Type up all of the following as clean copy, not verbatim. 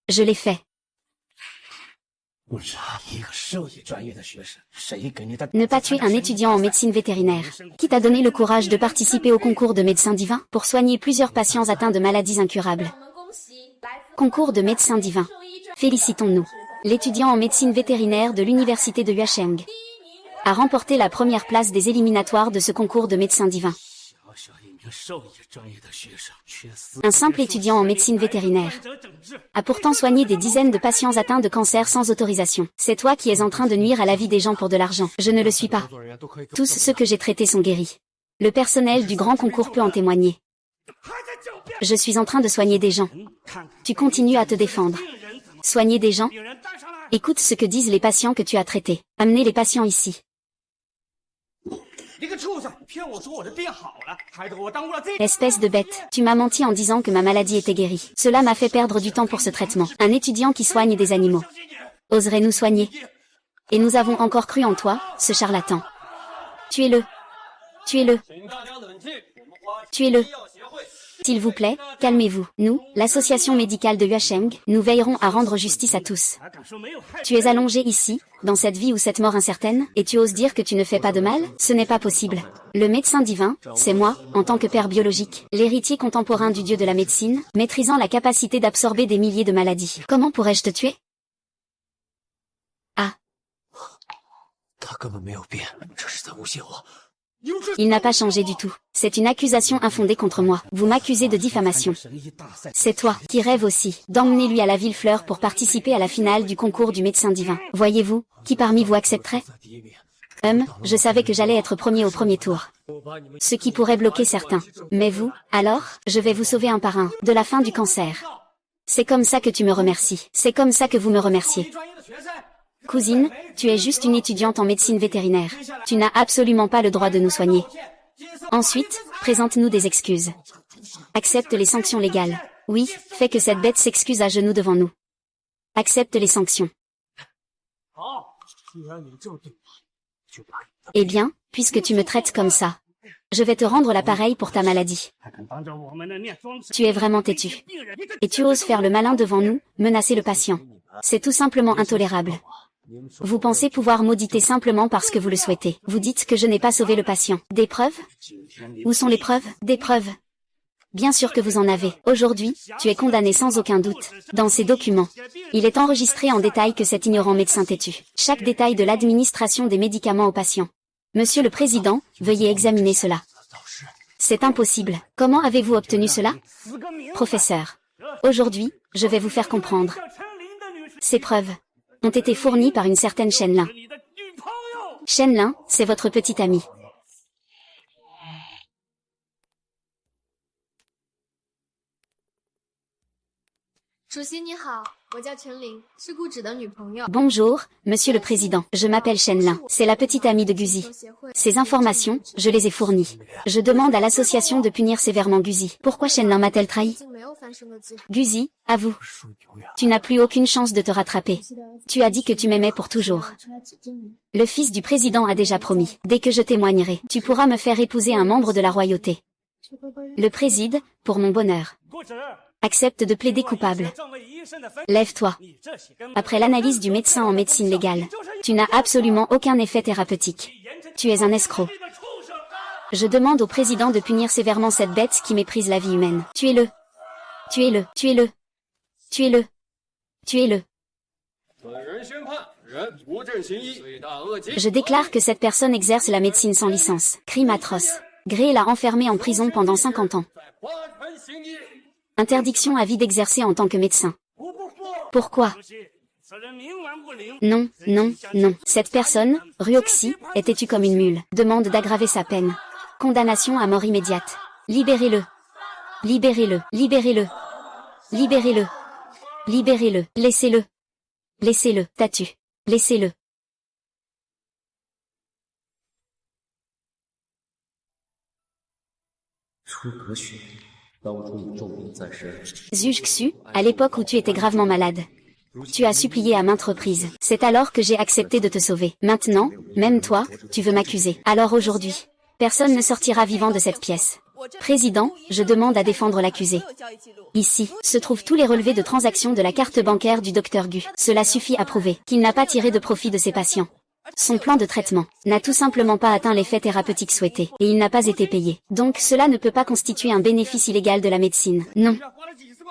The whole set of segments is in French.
Je l'ai fait. Ne pas tuer un étudiant en médecine vétérinaire. Qui t'a donné le courage de participer au concours de médecins divins pour soigner plusieurs patients atteints de maladies incurables? Concours de médecins divins. Félicitons-nous. L'étudiant en médecine vétérinaire de l'université de Yuasheng a remporté la première place des éliminatoires de ce concours de médecins divins. Un simple étudiant en médecine vétérinaire a pourtant soigné des dizaines de patients atteints de cancer sans autorisation. C'est toi qui es en train de nuire à la vie des gens pour de l'argent. Je ne le suis pas. Tous ceux que j'ai traités sont guéris. Le personnel du grand concours peut en témoigner. Je suis en train de soigner des gens. Tu continues à te défendre. Soigner des gens? Écoute ce que disent les patients que tu as traités. Amenez les patients ici. Espèce de bête, tu m'as menti en disant que ma maladie était guérie. Cela m'a fait perdre du temps pour ce traitement. Un étudiant qui soigne des animaux oserait nous soigner. Et nous avons encore cru en toi, ce charlatan. Tuez-le. Tuez-le. Tuez-le. S'il vous plaît, calmez-vous. Nous, l'association médicale de Yuasheng, nous veillerons à rendre justice à tous. Tu es allongé ici, dans cette vie ou cette mort incertaine, et tu oses dire que tu ne fais pas de mal? Ce n'est pas possible. Le médecin divin, c'est moi, en tant que père biologique, l'héritier contemporain du dieu de la médecine, maîtrisant la capacité d'absorber des milliers de maladies. Comment pourrais-je te tuer? Ah. Il n'a pas changé du tout. C'est une accusation infondée contre moi. Vous m'accusez de diffamation. C'est toi, qui rêve aussi, d'emmener lui à la Villefleur pour participer à la finale du concours du médecin divin. Voyez-vous, qui parmi vous accepterait? Je savais que j'allais être premier au premier tour. Ce qui pourrait bloquer certains. Mais vous, alors, je vais vous sauver un par un, de la fin du cancer. C'est comme ça que tu me remercies. C'est comme ça que vous me remerciez. Cousine, tu es juste une étudiante en médecine vétérinaire. Tu n'as absolument pas le droit de nous soigner. Ensuite, présente-nous des excuses. Accepte les sanctions légales. Oui, fais que cette bête s'excuse à genoux devant nous. Accepte les sanctions. Eh bien, puisque tu me traites comme ça, je vais te rendre l'appareil pour ta maladie. Tu es vraiment têtu. Et tu oses faire le malin devant nous, menacer le patient. C'est tout simplement intolérable. Vous pensez pouvoir m'auditer simplement parce que vous le souhaitez. Vous dites que je n'ai pas sauvé le patient. Des preuves? Où sont les preuves? Des preuves. Bien sûr que vous en avez. Aujourd'hui, tu es condamné sans aucun doute. Dans ces documents, il est enregistré en détail que cet ignorant médecin têtu. Chaque détail de l'administration des médicaments aux patients. Monsieur le Président, veuillez examiner cela. C'est impossible. Comment avez-vous obtenu cela? Professeur. Aujourd'hui, je vais vous faire comprendre. Ces preuves ont été fournies par une certaine Shenlin. Shenlin, c'est votre petite amie. Bonjour, Monsieur le Président. Je m'appelle Shenlin. C'est la petite amie de Guzi. Ces informations, je les ai fournies. Je demande à l'association de punir sévèrement Guzi. Pourquoi Shenlin m'a-t-elle trahi? Guzi, avoue. Tu n'as plus aucune chance de te rattraper. Tu as dit que tu m'aimais pour toujours. Le fils du président a déjà promis. Dès que je témoignerai, tu pourras me faire épouser un membre de la royauté. Le préside, pour mon bonheur. Accepte de plaider coupable. Lève-toi. Après l'analyse du médecin en médecine légale, tu n'as absolument aucun effet thérapeutique. Tu es un escroc. Je demande au président de punir sévèrement cette bête qui méprise la vie humaine. Tuez-le. Tuez-le. Tuez-le. Tuez-le. Tuez-le. Je déclare que cette personne exerce la médecine sans licence. Crime atroce. Gray l'a enfermé en prison pendant 50 ans. Interdiction à vie d'exercer en tant que médecin. Pourquoi? Non, non, non. Cette personne, Ruoxi, est têtue comme une mule. Demande d'aggraver sa peine. Condamnation à mort immédiate. Libérez-le. Libérez-le. Libérez-le. Libérez-le. Libérez-le. Laissez-le. Laissez-le. Tatu. Laissez-le. Zhuxu, à l'époque où tu étais gravement malade. Tu as supplié à maintes reprises. C'est alors que j'ai accepté de te sauver. Maintenant, même toi, tu veux m'accuser. Alors aujourd'hui, personne ne sortira vivant de cette pièce. Président, je demande à défendre l'accusé. Ici, se trouvent tous les relevés de transactions de la carte bancaire du Dr Gu. Cela suffit à prouver qu'il n'a pas tiré de profit de ses patients. Son plan de traitement n'a tout simplement pas atteint l'effet thérapeutique souhaité, et il n'a pas été payé. Donc cela ne peut pas constituer un bénéfice illégal de la médecine. Non.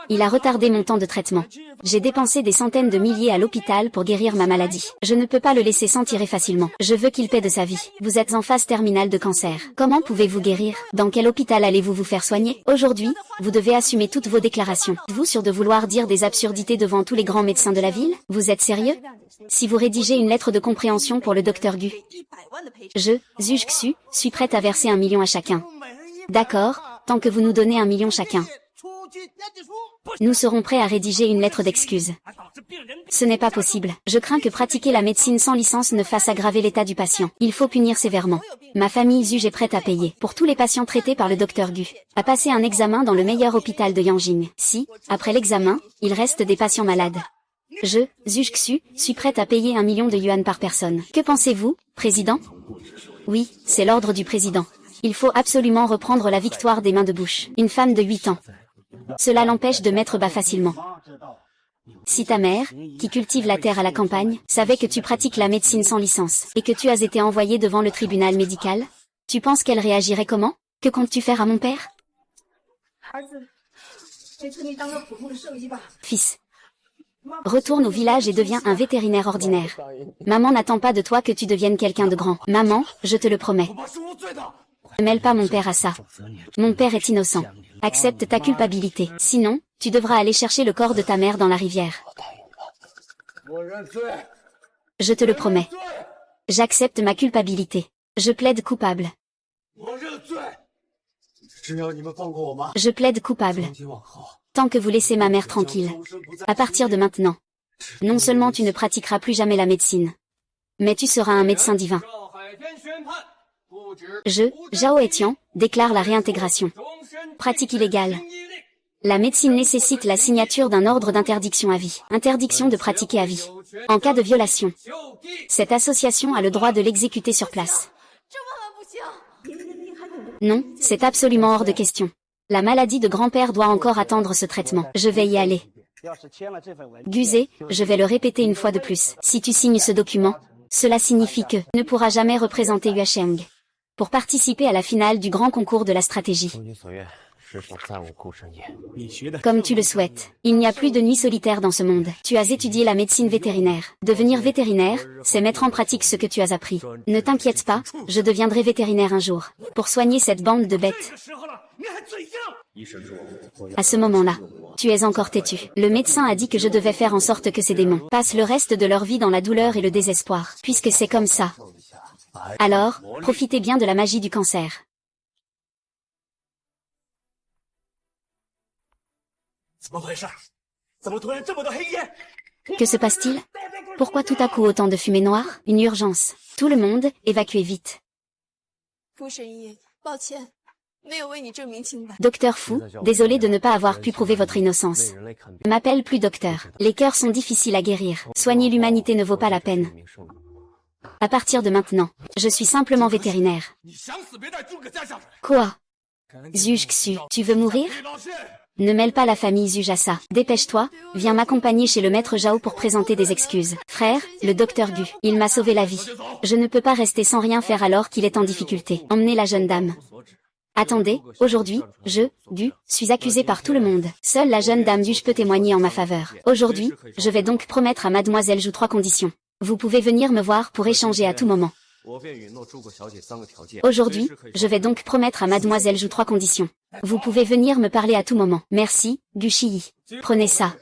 Il a retardé mon temps de traitement. J'ai dépensé des centaines de milliers à l'hôpital pour guérir ma maladie. Je ne peux pas le laisser s'en tirer facilement. Je veux qu'il paie de sa vie. Vous êtes en phase terminale de cancer. Comment pouvez-vous guérir? Dans quel hôpital allez-vous vous faire soigner? Aujourd'hui, vous devez assumer toutes vos déclarations. Êtes-vous sûr de vouloir dire des absurdités devant tous les grands médecins de la ville? Vous êtes sérieux? Si vous rédigez une lettre de compréhension pour le Dr Gu. Je, Zhuge Xu, suis prête à verser 1 million à chacun. D'accord, tant que vous nous donnez 1 million chacun. Nous serons prêts à rédiger une lettre d'excuse. Ce n'est pas possible. Je crains que pratiquer la médecine sans licence ne fasse aggraver l'état du patient. Il faut punir sévèrement. Ma famille Zhuge est prête à payer pour tous les patients traités par le Dr Gu. À passer un examen dans le meilleur hôpital de Yanjing. Si, après l'examen, il reste des patients malades. Je, Zhuge Xu, suis prête à payer 1 million de yuan par personne. Que pensez-vous, président? Oui, c'est l'ordre du président. Il faut absolument reprendre la victoire des mains de Bush. Une femme de 8 ans. Cela l'empêche de mettre bas facilement. Si ta mère, qui cultive la terre à la campagne, savait que tu pratiques la médecine sans licence, et que tu as été envoyé devant le tribunal médical, tu penses qu'elle réagirait comment? Que comptes-tu faire à mon père? Fils. Retourne au village et deviens un vétérinaire ordinaire. Maman n'attend pas de toi que tu deviennes quelqu'un de grand. Maman, je te le promets. Ne mêle pas mon père à ça. Mon père est innocent. Accepte ta culpabilité. Sinon, tu devras aller chercher le corps de ta mère dans la rivière. Je te le promets. J'accepte ma culpabilité. Je plaide coupable. Je plaide coupable. Tant que vous laissez ma mère tranquille. À partir de maintenant, non seulement tu ne pratiqueras plus jamais la médecine, mais tu seras un médecin divin. Je, Zhao Etian, déclare la réintégration. Pratique illégale. La médecine nécessite la signature d'un ordre d'interdiction à vie. Interdiction de pratiquer à vie. En cas de violation, cette association a le droit de l'exécuter sur place. Non, c'est absolument hors de question. La maladie de grand-père doit encore attendre ce traitement. Je vais y aller. Guzé, je vais le répéter une fois de plus. Si tu signes ce document, cela signifie que ne pourras jamais représenter Yuesheng pour participer à la finale du grand concours de la stratégie. Comme tu le souhaites. Il n'y a plus de nuit solitaire dans ce monde. Tu as étudié la médecine vétérinaire. Devenir vétérinaire, c'est mettre en pratique ce que tu as appris. Ne t'inquiète pas, je deviendrai vétérinaire un jour, pour soigner cette bande de bêtes. À ce moment-là, tu es encore têtu. Le médecin a dit que je devais faire en sorte que ces démons passent le reste de leur vie dans la douleur et le désespoir. Puisque c'est comme ça. Alors, profitez bien de la magie du cancer. Que se passe-t-il? Pourquoi tout à coup autant de fumée noire? Une urgence. Tout le monde, évacuez vite. Docteur Fu, désolé de ne pas avoir pu prouver votre innocence. M'appelle plus docteur. Les cœurs sont difficiles à guérir. Soigner l'humanité ne vaut pas la peine. À partir de maintenant, je suis simplement vétérinaire. Quoi? Zhuge Xu, tu veux mourir? Ne mêle pas la famille Zhuge à ça. Dépêche-toi, viens m'accompagner chez le maître Zhao pour présenter des excuses. Frère, le docteur Gu, il m'a sauvé la vie. Je ne peux pas rester sans rien faire alors qu'il est en difficulté. Emmenez la jeune dame. Attendez, aujourd'hui, je, Gu, suis accusé par tout le monde. Seule la jeune dame Zhuge peut témoigner en ma faveur. Aujourd'hui, je vais donc promettre à mademoiselle Zhu 3 conditions. Vous pouvez venir me voir pour échanger à tout moment. Aujourd'hui, je vais donc promettre à mademoiselle Zhu 3 conditions. Vous pouvez venir me parler à tout moment. Merci, Gu Shiyi. Prenez ça.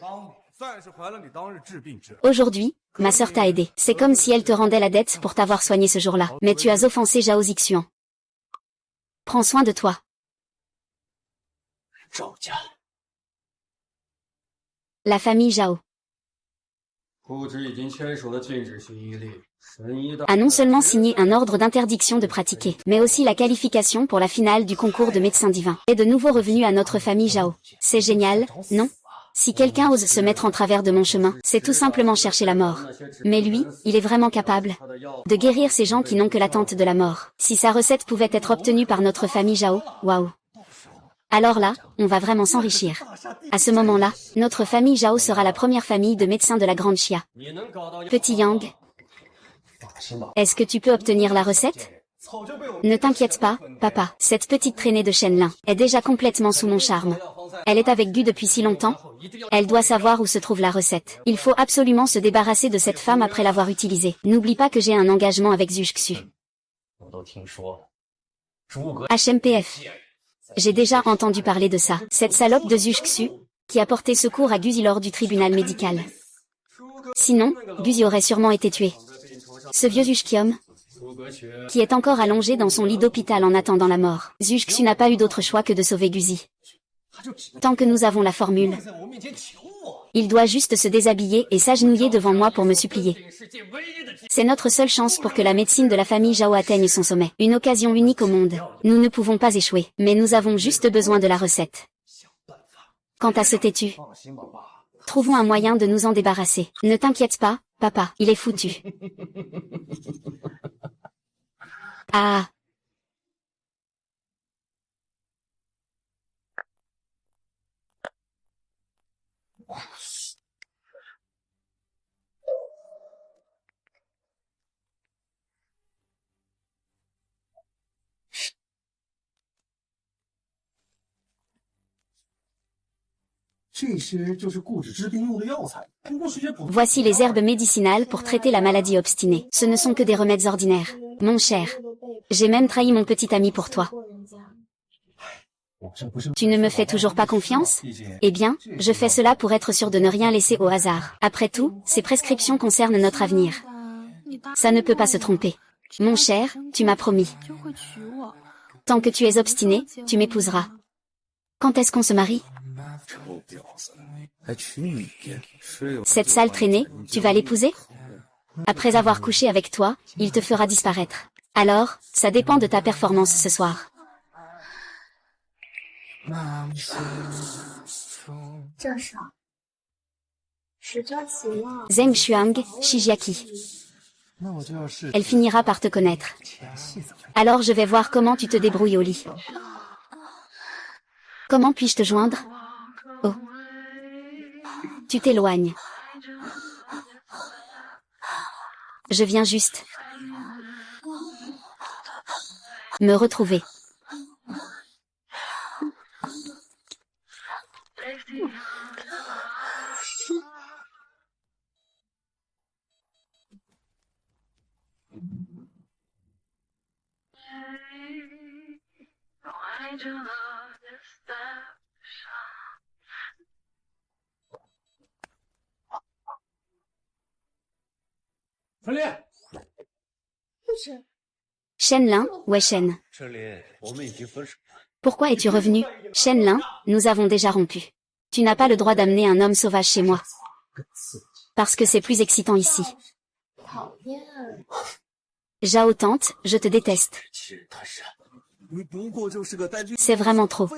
Aujourd'hui, ma sœur t'a aidé. C'est comme si elle te rendait la dette pour t'avoir soigné ce jour-là. Mais tu as offensé Zhao Zixuan. Prends soin de toi. La famille Zhao a non seulement signé un ordre d'interdiction de pratiquer, mais aussi la qualification pour la finale du concours de médecins divins. Et de nouveaux revenus à notre famille Zhao. C'est génial, non? Si quelqu'un ose se mettre en travers de mon chemin, c'est tout simplement chercher la mort. Mais lui, il est vraiment capable de guérir ces gens qui n'ont que l'attente de la mort. Si sa recette pouvait être obtenue par notre famille Zhao, waouh. Alors là, on va vraiment s'enrichir. À ce moment-là, notre famille Zhao sera la première famille de médecins de la Grande Xia. Petit Yang, est-ce que tu peux obtenir la recette? Ne t'inquiète pas, papa, cette petite traînée de Shenlin est déjà complètement sous mon charme. Elle est avec Gu depuis si longtemps. Elle doit savoir où se trouve la recette. Il faut absolument se débarrasser de cette femme après l'avoir utilisée. N'oublie pas que j'ai un engagement avec Zhuxu. HMPF. J'ai déjà entendu parler de ça. Cette salope de Zhuxu, qui a porté secours à Guzi lors du tribunal médical. Sinon, Guzi aurait sûrement été tué. Ce vieux Zhuxkiom, qui est encore allongé dans son lit d'hôpital en attendant la mort. Zhuxu n'a pas eu d'autre choix que de sauver Guzi. Tant que nous avons la formule, il doit juste se déshabiller et s'agenouiller devant moi pour me supplier. C'est notre seule chance pour que la médecine de la famille Zhao atteigne son sommet. Une occasion unique au monde. Nous ne pouvons pas échouer, mais nous avons juste besoin de la recette. Quant à ce têtu, trouvons un moyen de nous en débarrasser. Ne t'inquiète pas, papa, il est foutu. Ah. Voici les herbes médicinales pour traiter la maladie obstinée. Ce ne sont que des remèdes ordinaires. Mon cher, j'ai même trahi mon petit ami pour toi. Tu ne me fais toujours pas confiance? Eh bien, je fais cela pour être sûr de ne rien laisser au hasard. Après tout, ces prescriptions concernent notre avenir. Ça ne peut pas se tromper. Mon cher, tu m'as promis. Tant que tu es obstiné, tu m'épouseras. Quand est-ce qu'on se marie? Cette sale traînée, tu vas l'épouser? Après avoir couché avec toi, il te fera disparaître. Alors, ça dépend de ta performance ce soir. Zheng Xuang, Shijiaki. Elle finira par te connaître. Alors je vais voir comment tu te débrouilles au lit. Comment puis-je te joindre? Oh. Tu t'éloignes. Je viens juste me retrouver. Shenlin, ouais Shen. Pourquoi es-tu revenu? Shenlin, nous avons déjà rompu. Tu n'as pas le droit d'amener un homme sauvage chez moi. Parce que c'est plus excitant ici. Zhao tante, je te déteste. C'est vraiment trop.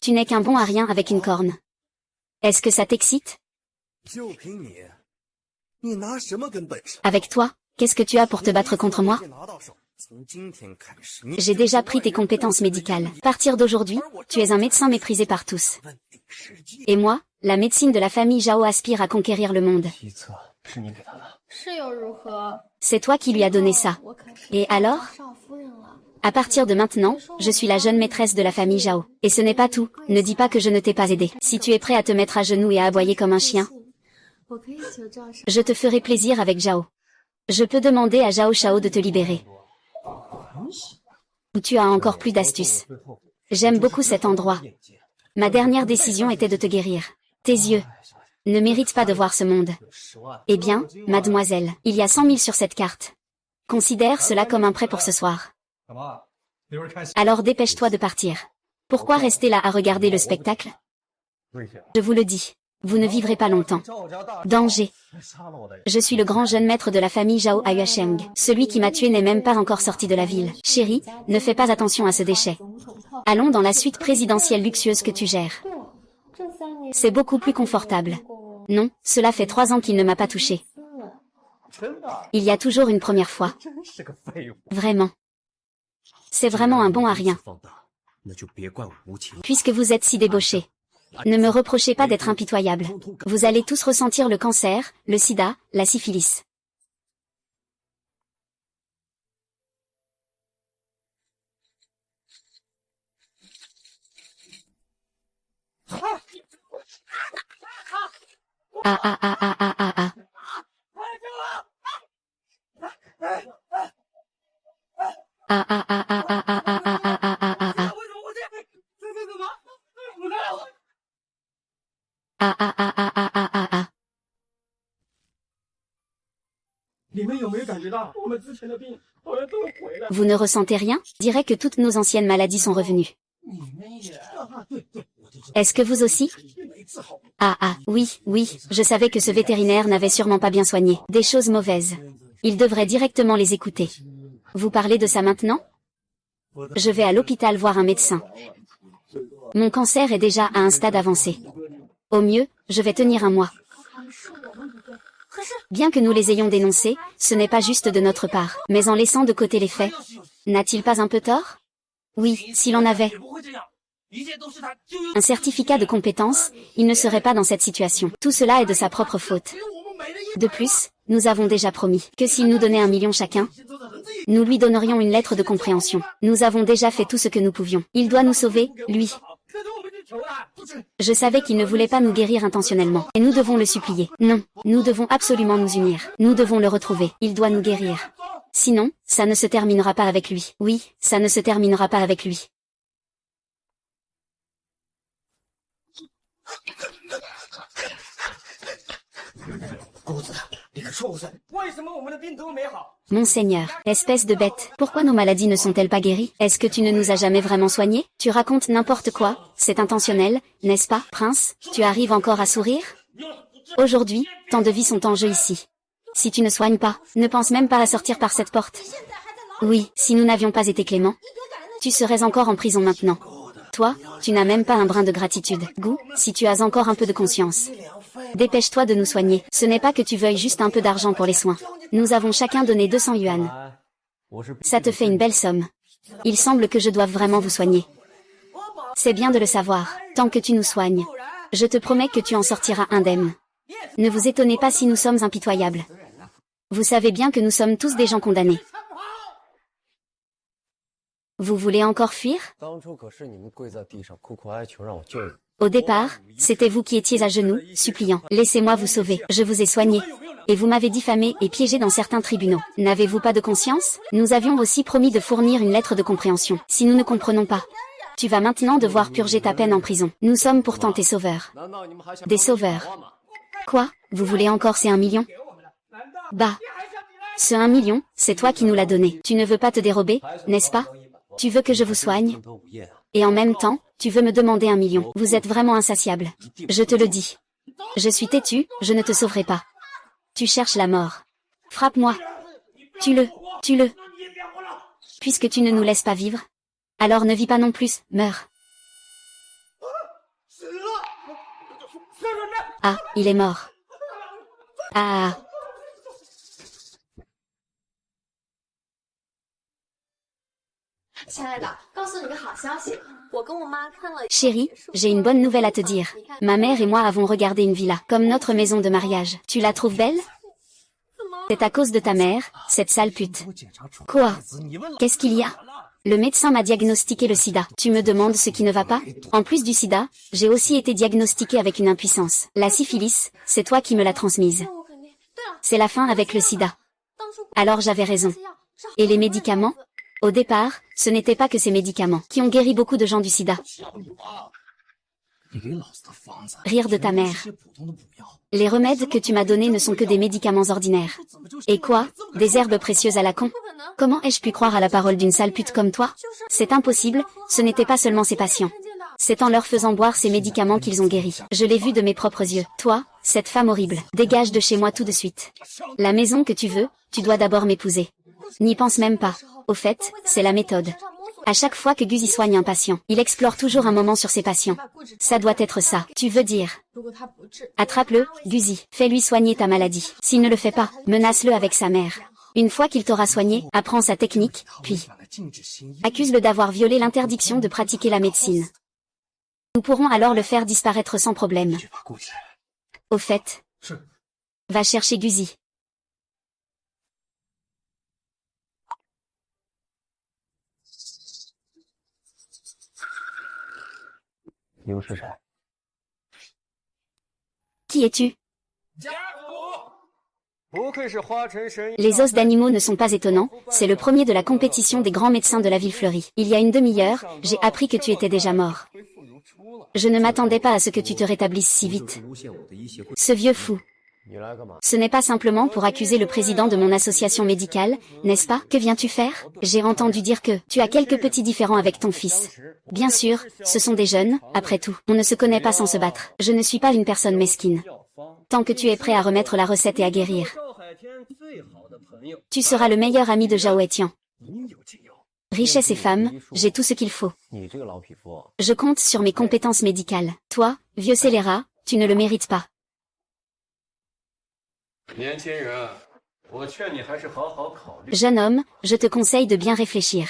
Tu n'es qu'un bon à rien avec une corne. Est-ce que ça t'excite? Avec toi, qu'est-ce que tu as pour te battre contre moi? J'ai déjà pris tes compétences médicales. À partir d'aujourd'hui, tu es un médecin méprisé par tous. Et moi, la médecine de la famille Zhao aspire à conquérir le monde. C'est toi qui lui as donné ça. Et alors? À partir de maintenant, je suis la jeune maîtresse de la famille Zhao. Et ce n'est pas tout, ne dis pas que je ne t'ai pas aidé. Si tu es prêt à te mettre à genoux et à aboyer comme un chien, je te ferai plaisir avec Zhao. Je peux demander à Zhao Shao de te libérer. Ou tu as encore plus d'astuces. J'aime beaucoup cet endroit. Ma dernière décision était de te guérir. Tes yeux ne méritent pas de voir ce monde. Eh bien, mademoiselle, il y a 100 000 sur cette carte. Considère cela comme un prêt pour ce soir. Alors dépêche-toi de partir. Pourquoi rester là à regarder le spectacle? Je vous le dis, vous ne vivrez pas longtemps. Danger. Je suis le grand jeune maître de la famille Zhao à Yuesheng. Celui qui m'a tué n'est même pas encore sorti de la ville. Chérie, ne fais pas attention à ce déchet. Allons dans la suite présidentielle luxueuse que tu gères. C'est beaucoup plus confortable. Non, cela fait 3 ans qu'il ne m'a pas touché. Il y a toujours une première fois. Vraiment. C'est vraiment un bon à rien. Puisque vous êtes si débauché, ne me reprochez pas d'être impitoyable. Vous allez tous ressentir le cancer, le sida, la syphilis. Ah ah ah ah ah ah ah. Ah ah ah ah ah ah ah ah ah ah ah ah ah. Ah ah ah ah ah ah ah ah. Vous ne ressentez rien? Je dirais que toutes nos anciennes maladies sont revenues. Est-ce que vous aussi? Ah ah, oui, oui, je savais que ce vétérinaire n'avait sûrement pas bien soigné. Des choses mauvaises. Il devrait directement les écouter. Vous parlez de ça maintenant? Je vais à l'hôpital voir un médecin. Mon cancer est déjà à un stade avancé. Au mieux, je vais tenir un mois. Bien que nous les ayons dénoncés, ce n'est pas juste de notre part, mais en laissant de côté les faits. N'a-t-il pas un peu tort? Oui, s'il en avait un certificat de compétence, il ne serait pas dans cette situation. Tout cela est de sa propre faute. De plus, nous avons déjà promis que s'il nous donnait 1 million chacun, nous lui donnerions une lettre de compréhension. Nous avons déjà fait tout ce que nous pouvions. Il doit nous sauver, lui. Je savais qu'il ne voulait pas nous guérir intentionnellement. Et nous devons le supplier. Non, nous devons absolument nous unir. Nous devons le retrouver. Il doit nous guérir. Sinon, ça ne se terminera pas avec lui. Oui, ça ne se terminera pas avec lui. Monseigneur, espèce de bête, pourquoi nos maladies ne sont-elles pas guéries? Est-ce que tu ne nous as jamais vraiment soignés? Tu racontes n'importe quoi, c'est intentionnel, n'est-ce pas, prince? Tu arrives encore à sourire? Aujourd'hui, tant de vies sont en jeu ici. Si tu ne soignes pas, ne pense même pas à sortir par cette porte. Oui, si nous n'avions pas été cléments, tu serais encore en prison maintenant. Toi, tu n'as même pas un brin de gratitude. Goût, si tu as encore un peu de conscience. Dépêche-toi de nous soigner. Ce n'est pas que tu veuilles juste un peu d'argent pour les soins. Nous avons chacun donné 200 yuan. Ça te fait une belle somme. Il semble que je doive vraiment vous soigner. C'est bien de le savoir, tant que tu nous soignes. Je te promets que tu en sortiras indemne. Ne vous étonnez pas si nous sommes impitoyables. Vous savez bien que nous sommes tous des gens condamnés. Vous voulez encore fuir? Au départ, c'était vous qui étiez à genoux, suppliant. Laissez-moi vous sauver, je vous ai soigné. Et vous m'avez diffamé et piégé dans certains tribunaux. N'avez-vous pas de conscience? Nous avions aussi promis de fournir une lettre de compréhension. Si nous ne comprenons pas, tu vas maintenant devoir purger ta peine en prison. Nous sommes pourtant tes sauveurs. Des sauveurs. Quoi? Vous voulez encore ces 1 million? Bah. Ce 1 million, c'est toi qui nous l'as donné. Tu ne veux pas te dérober, n'est-ce pas? Tu veux que je vous soigne? Et en même temps, tu veux me demander 1 million. Vous êtes vraiment insatiable. Je te le dis. Je suis têtu, je ne te sauverai pas. Tu cherches la mort. Frappe-moi. Tue-le, tue-le. Puisque tu ne nous laisses pas vivre, alors ne vis pas non plus, meurs. Ah, il est mort. Ah. Chérie, j'ai une bonne nouvelle à te dire. Ma mère et moi avons regardé une villa, comme notre maison de mariage. Tu la trouves belle? C'est à cause de ta mère, cette sale pute. Quoi? Qu'est-ce qu'il y a? Le médecin m'a diagnostiqué le sida. Tu me demandes ce qui ne va pas? En plus du sida, j'ai aussi été diagnostiquée avec une impuissance. La syphilis, c'est toi qui me l'as transmise. C'est la fin avec le sida. Alors j'avais raison. Et les médicaments? Au départ, ce n'était pas que ces médicaments qui ont guéri beaucoup de gens du sida. Rire de ta mère. Les remèdes que tu m'as donnés ne sont que des médicaments ordinaires. Et quoi? Des herbes précieuses à la con? Comment ai-je pu croire à la parole d'une sale pute comme toi? C'est impossible, ce n'était pas seulement ces patients. C'est en leur faisant boire ces médicaments qu'ils ont guéri. Je l'ai vu de mes propres yeux. Toi, cette femme horrible, dégage de chez moi tout de suite. La maison que tu veux, tu dois d'abord m'épouser. N'y pense même pas. Au fait, c'est la méthode. À chaque fois que Guzi soigne un patient, il explore toujours un moment sur ses patients. Ça doit être ça. Tu veux dire? Attrape-le, Guzi. Fais-lui soigner ta maladie. S'il ne le fait pas, menace-le avec sa mère. Une fois qu'il t'aura soigné, apprends sa technique, puis accuse-le d'avoir violé l'interdiction de pratiquer la médecine. Nous pourrons alors le faire disparaître sans problème. Au fait, va chercher Guzi. Qui es-tu? Les os d'animaux ne sont pas étonnants, c'est le premier de la compétition des grands médecins de la ville fleurie. Il y a une demi-heure, j'ai appris que tu étais déjà mort. Je ne m'attendais pas à ce que tu te rétablisses si vite. Ce vieux fou. Ce n'est pas simplement pour accuser le président de mon association médicale, n'est-ce pas? Que viens-tu faire? J'ai entendu dire que tu as quelques petits différends avec ton fils. Bien sûr, ce sont des jeunes, après tout. On ne se connaît pas sans se battre. Je ne suis pas une personne mesquine. Tant que tu es prêt à remettre la recette et à guérir, tu seras le meilleur ami de Zhao Etian. Richesse et femme, j'ai tout ce qu'il faut. Je compte sur mes compétences médicales. Toi, vieux scélérat, tu ne le mérites pas. Jeune homme, je te conseille de bien réfléchir.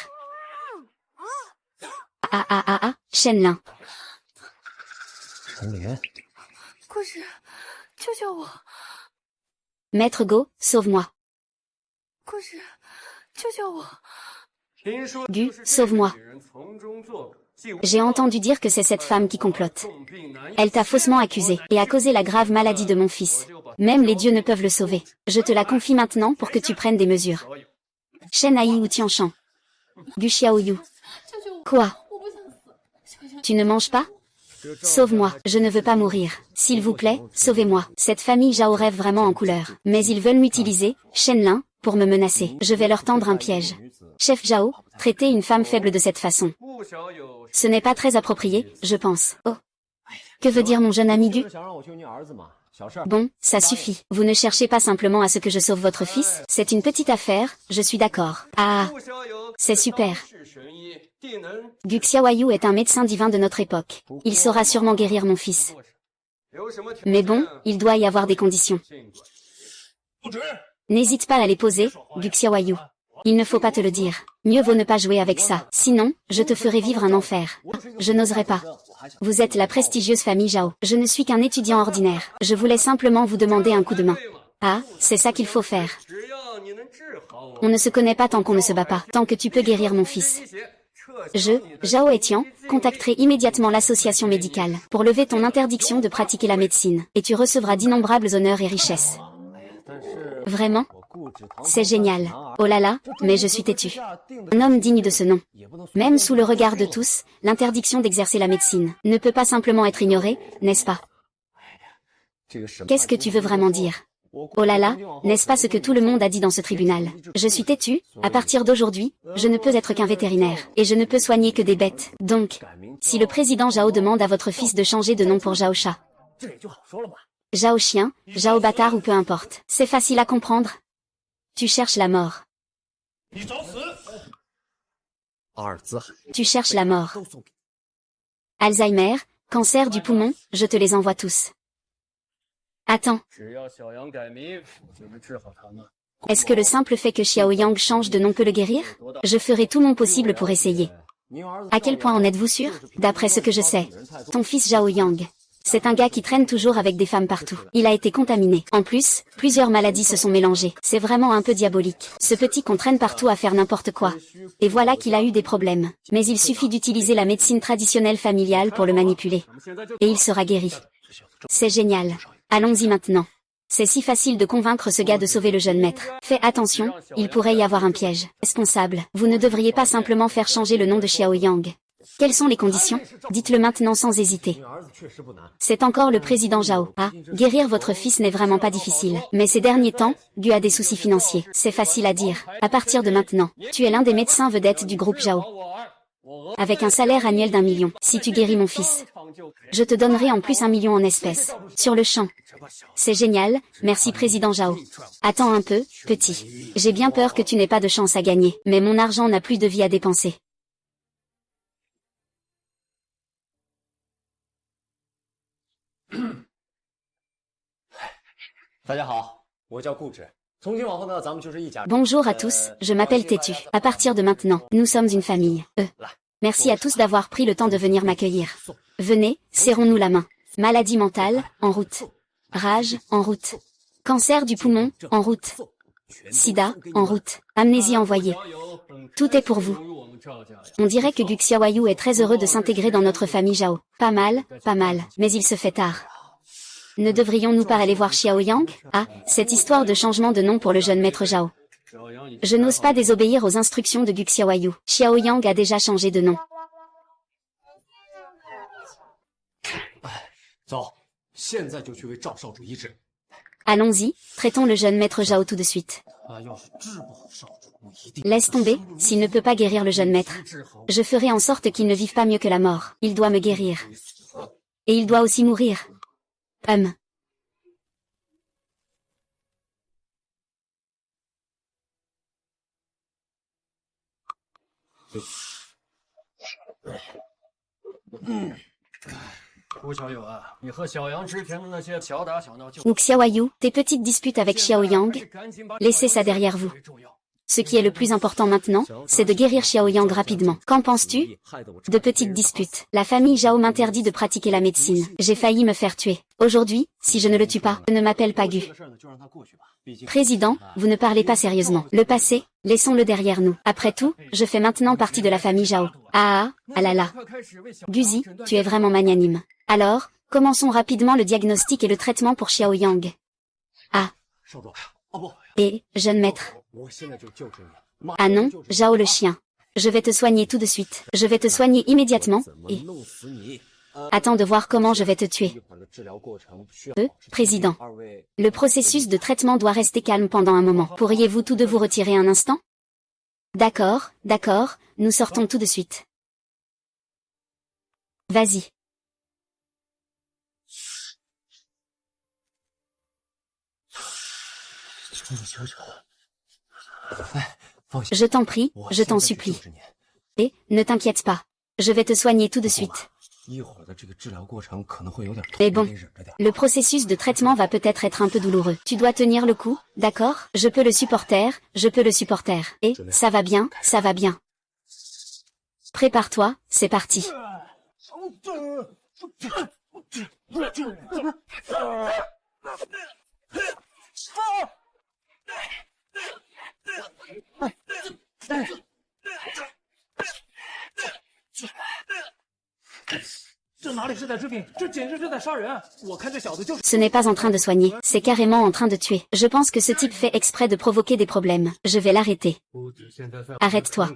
Shenlin. Maître Go, sauve-moi. Gu, sauve-moi. J'ai entendu dire que c'est cette femme qui complote. Elle t'a faussement accusé et a causé la grave maladie de mon fils. Même les dieux ne peuvent le sauver. Je te la confie maintenant pour que tu prennes des mesures. Shen Ai ou Tianshan. Gu Xiaoyu. Quoi? Tu ne manges pas? Sauve-moi, je ne veux pas mourir. S'il vous plaît, sauvez-moi. Cette famille Zhao rêve vraiment en couleur. Mais ils veulent m'utiliser, Shenlin, pour me menacer. Je vais leur tendre un piège. Chef Zhao, traiter une femme faible de cette façon. Ce n'est pas très approprié, je pense. Oh. Que veut dire mon jeune ami Gu? Bon, ça suffit. Vous ne cherchez pas simplement à ce que je sauve votre fils? C'est une petite affaire, je suis d'accord. Ah, c'est super. Gu Xiaoyu est un médecin divin de notre époque. Il saura sûrement guérir mon fils. Mais bon, il doit y avoir des conditions. N'hésite pas à les poser, Gu Xiaoyu. Il ne faut pas te le dire. Mieux vaut ne pas jouer avec ça. Sinon, je te ferai vivre un enfer. Je n'oserais pas. Vous êtes la prestigieuse famille Zhao. Je ne suis qu'un étudiant ordinaire. Je voulais simplement vous demander un coup de main. Ah, c'est ça qu'il faut faire. On ne se connaît pas tant qu'on ne se bat pas. Tant que tu peux guérir mon fils. Je, Zhao Etian, contacterai immédiatement l'association médicale pour lever ton interdiction de pratiquer la médecine. Et tu recevras d'innombrables honneurs et richesses. Vraiment? C'est génial. Oh là là, mais je suis têtu. Un homme digne de ce nom. Même sous le regard de tous, l'interdiction d'exercer la médecine ne peut pas simplement être ignorée, n'est-ce pas? Qu'est-ce que tu veux vraiment dire? Oh là là, n'est-ce pas ce que tout le monde a dit dans ce tribunal? Je suis têtu, à partir d'aujourd'hui, je ne peux être qu'un vétérinaire, et je ne peux soigner que des bêtes. Donc, si le président Zhao demande à votre fils de changer de nom pour Zhao Chat, Zhao Chien, Zhao Bâtard ou peu importe, c'est facile à comprendre. Tu cherches la mort. Tu cherches la mort. Alzheimer, cancer du poumon, je te les envoie tous. Attends. Est-ce que le simple fait que Xiao Yang change de nom peut le guérir? Je ferai tout mon possible pour essayer. À quel point en êtes-vous sûr? D'après ce que je sais, ton fils Zhao Yang, c'est un gars qui traîne toujours avec des femmes partout. Il a été contaminé. En plus, plusieurs maladies se sont mélangées. C'est vraiment un peu diabolique. Ce petit qu'on traîne partout à faire n'importe quoi. Et voilà qu'il a eu des problèmes. Mais il suffit d'utiliser la médecine traditionnelle familiale pour le manipuler. Et il sera guéri. C'est génial. Allons-y maintenant. C'est si facile de convaincre ce gars de sauver le jeune maître. Fais attention, il pourrait y avoir un piège. Responsable, vous ne devriez pas simplement faire changer le nom de Xiao Yang. Quelles sont les conditions? Dites-le maintenant sans hésiter. C'est encore le président Zhao. Ah, guérir votre fils n'est vraiment pas difficile. Mais ces derniers temps, Gu a des soucis financiers. C'est facile à dire. À partir de maintenant, tu es l'un des médecins vedettes du groupe Zhao. Avec un salaire annuel d'1 million, si tu guéris mon fils. Je te donnerai en plus 1 million en espèces. Sur le champ. C'est génial, merci président Zhao. Attends un peu, petit. J'ai bien peur que tu n'aies pas de chance à gagner. Mais mon argent n'a plus de vie à dépenser. Bonjour à tous, je m'appelle Tétu. À partir de maintenant, nous sommes une famille. Merci à tous d'avoir pris le temps de venir m'accueillir. Venez, serrons-nous la main. Maladie mentale, en route. Rage, en route. Cancer du poumon, en route. Sida, en route. Amnésie envoyée. Tout est pour vous. On dirait que Gu Xiaoyu est très heureux de s'intégrer dans notre famille Zhao. Pas mal, mais il se fait tard. Ne devrions-nous pas aller voir Xiao Yang? Ah, cette histoire de changement de nom pour le jeune maître Zhao. Je n'ose pas désobéir aux instructions de Gu Xiaoyu. Xiao Yang a déjà changé de nom. Allons-y, traitons le jeune maître Zhao tout de suite. Laisse tomber, s'il ne peut pas guérir le jeune maître. Je ferai en sorte qu'il ne vive pas mieux que la mort. Il doit me guérir. Et il doit aussi mourir. Wu Xiaoyu, tes petites disputes avec Xiao Yang, laissez ça derrière vous. Ce qui est le plus important maintenant, c'est de guérir Xiao Yang rapidement. Qu'en penses-tu? De petites disputes. La famille Zhao m'interdit de pratiquer la médecine. J'ai failli me faire tuer. Aujourd'hui, si je ne le tue pas, ne m'appelle pas Gu. Président, vous ne parlez pas sérieusement. Le passé, laissons-le derrière nous. Après tout, je fais maintenant partie de la famille Zhao. Ah là là. Guzi, tu es vraiment magnanime. Alors, commençons rapidement le diagnostic et le traitement pour Xiao Yang. Ah. Et, jeune maître. Ah non, Zhao le chien. Je vais te soigner tout de suite. Je vais te soigner immédiatement, et... Attends de voir comment je vais te tuer. Président. Le processus de traitement doit rester calme pendant un moment. Pourriez-vous tous deux vous retirer un instant? D'accord, nous sortons tout de suite. Vas-y. Je t'en prie, je t'en supplie. Et, ne t'inquiète pas. Je vais te soigner tout de suite. Mais bon, le processus de traitement va peut-être être un peu douloureux. Tu dois tenir le coup, d'accord? Je peux le supporter. Et, ça va bien. Prépare-toi, c'est parti. Ce n'est pas en train de soigner, c'est carrément en train de tuer. Je pense que ce type fait exprès de provoquer des problèmes. Je vais l'arrêter. Arrête-toi.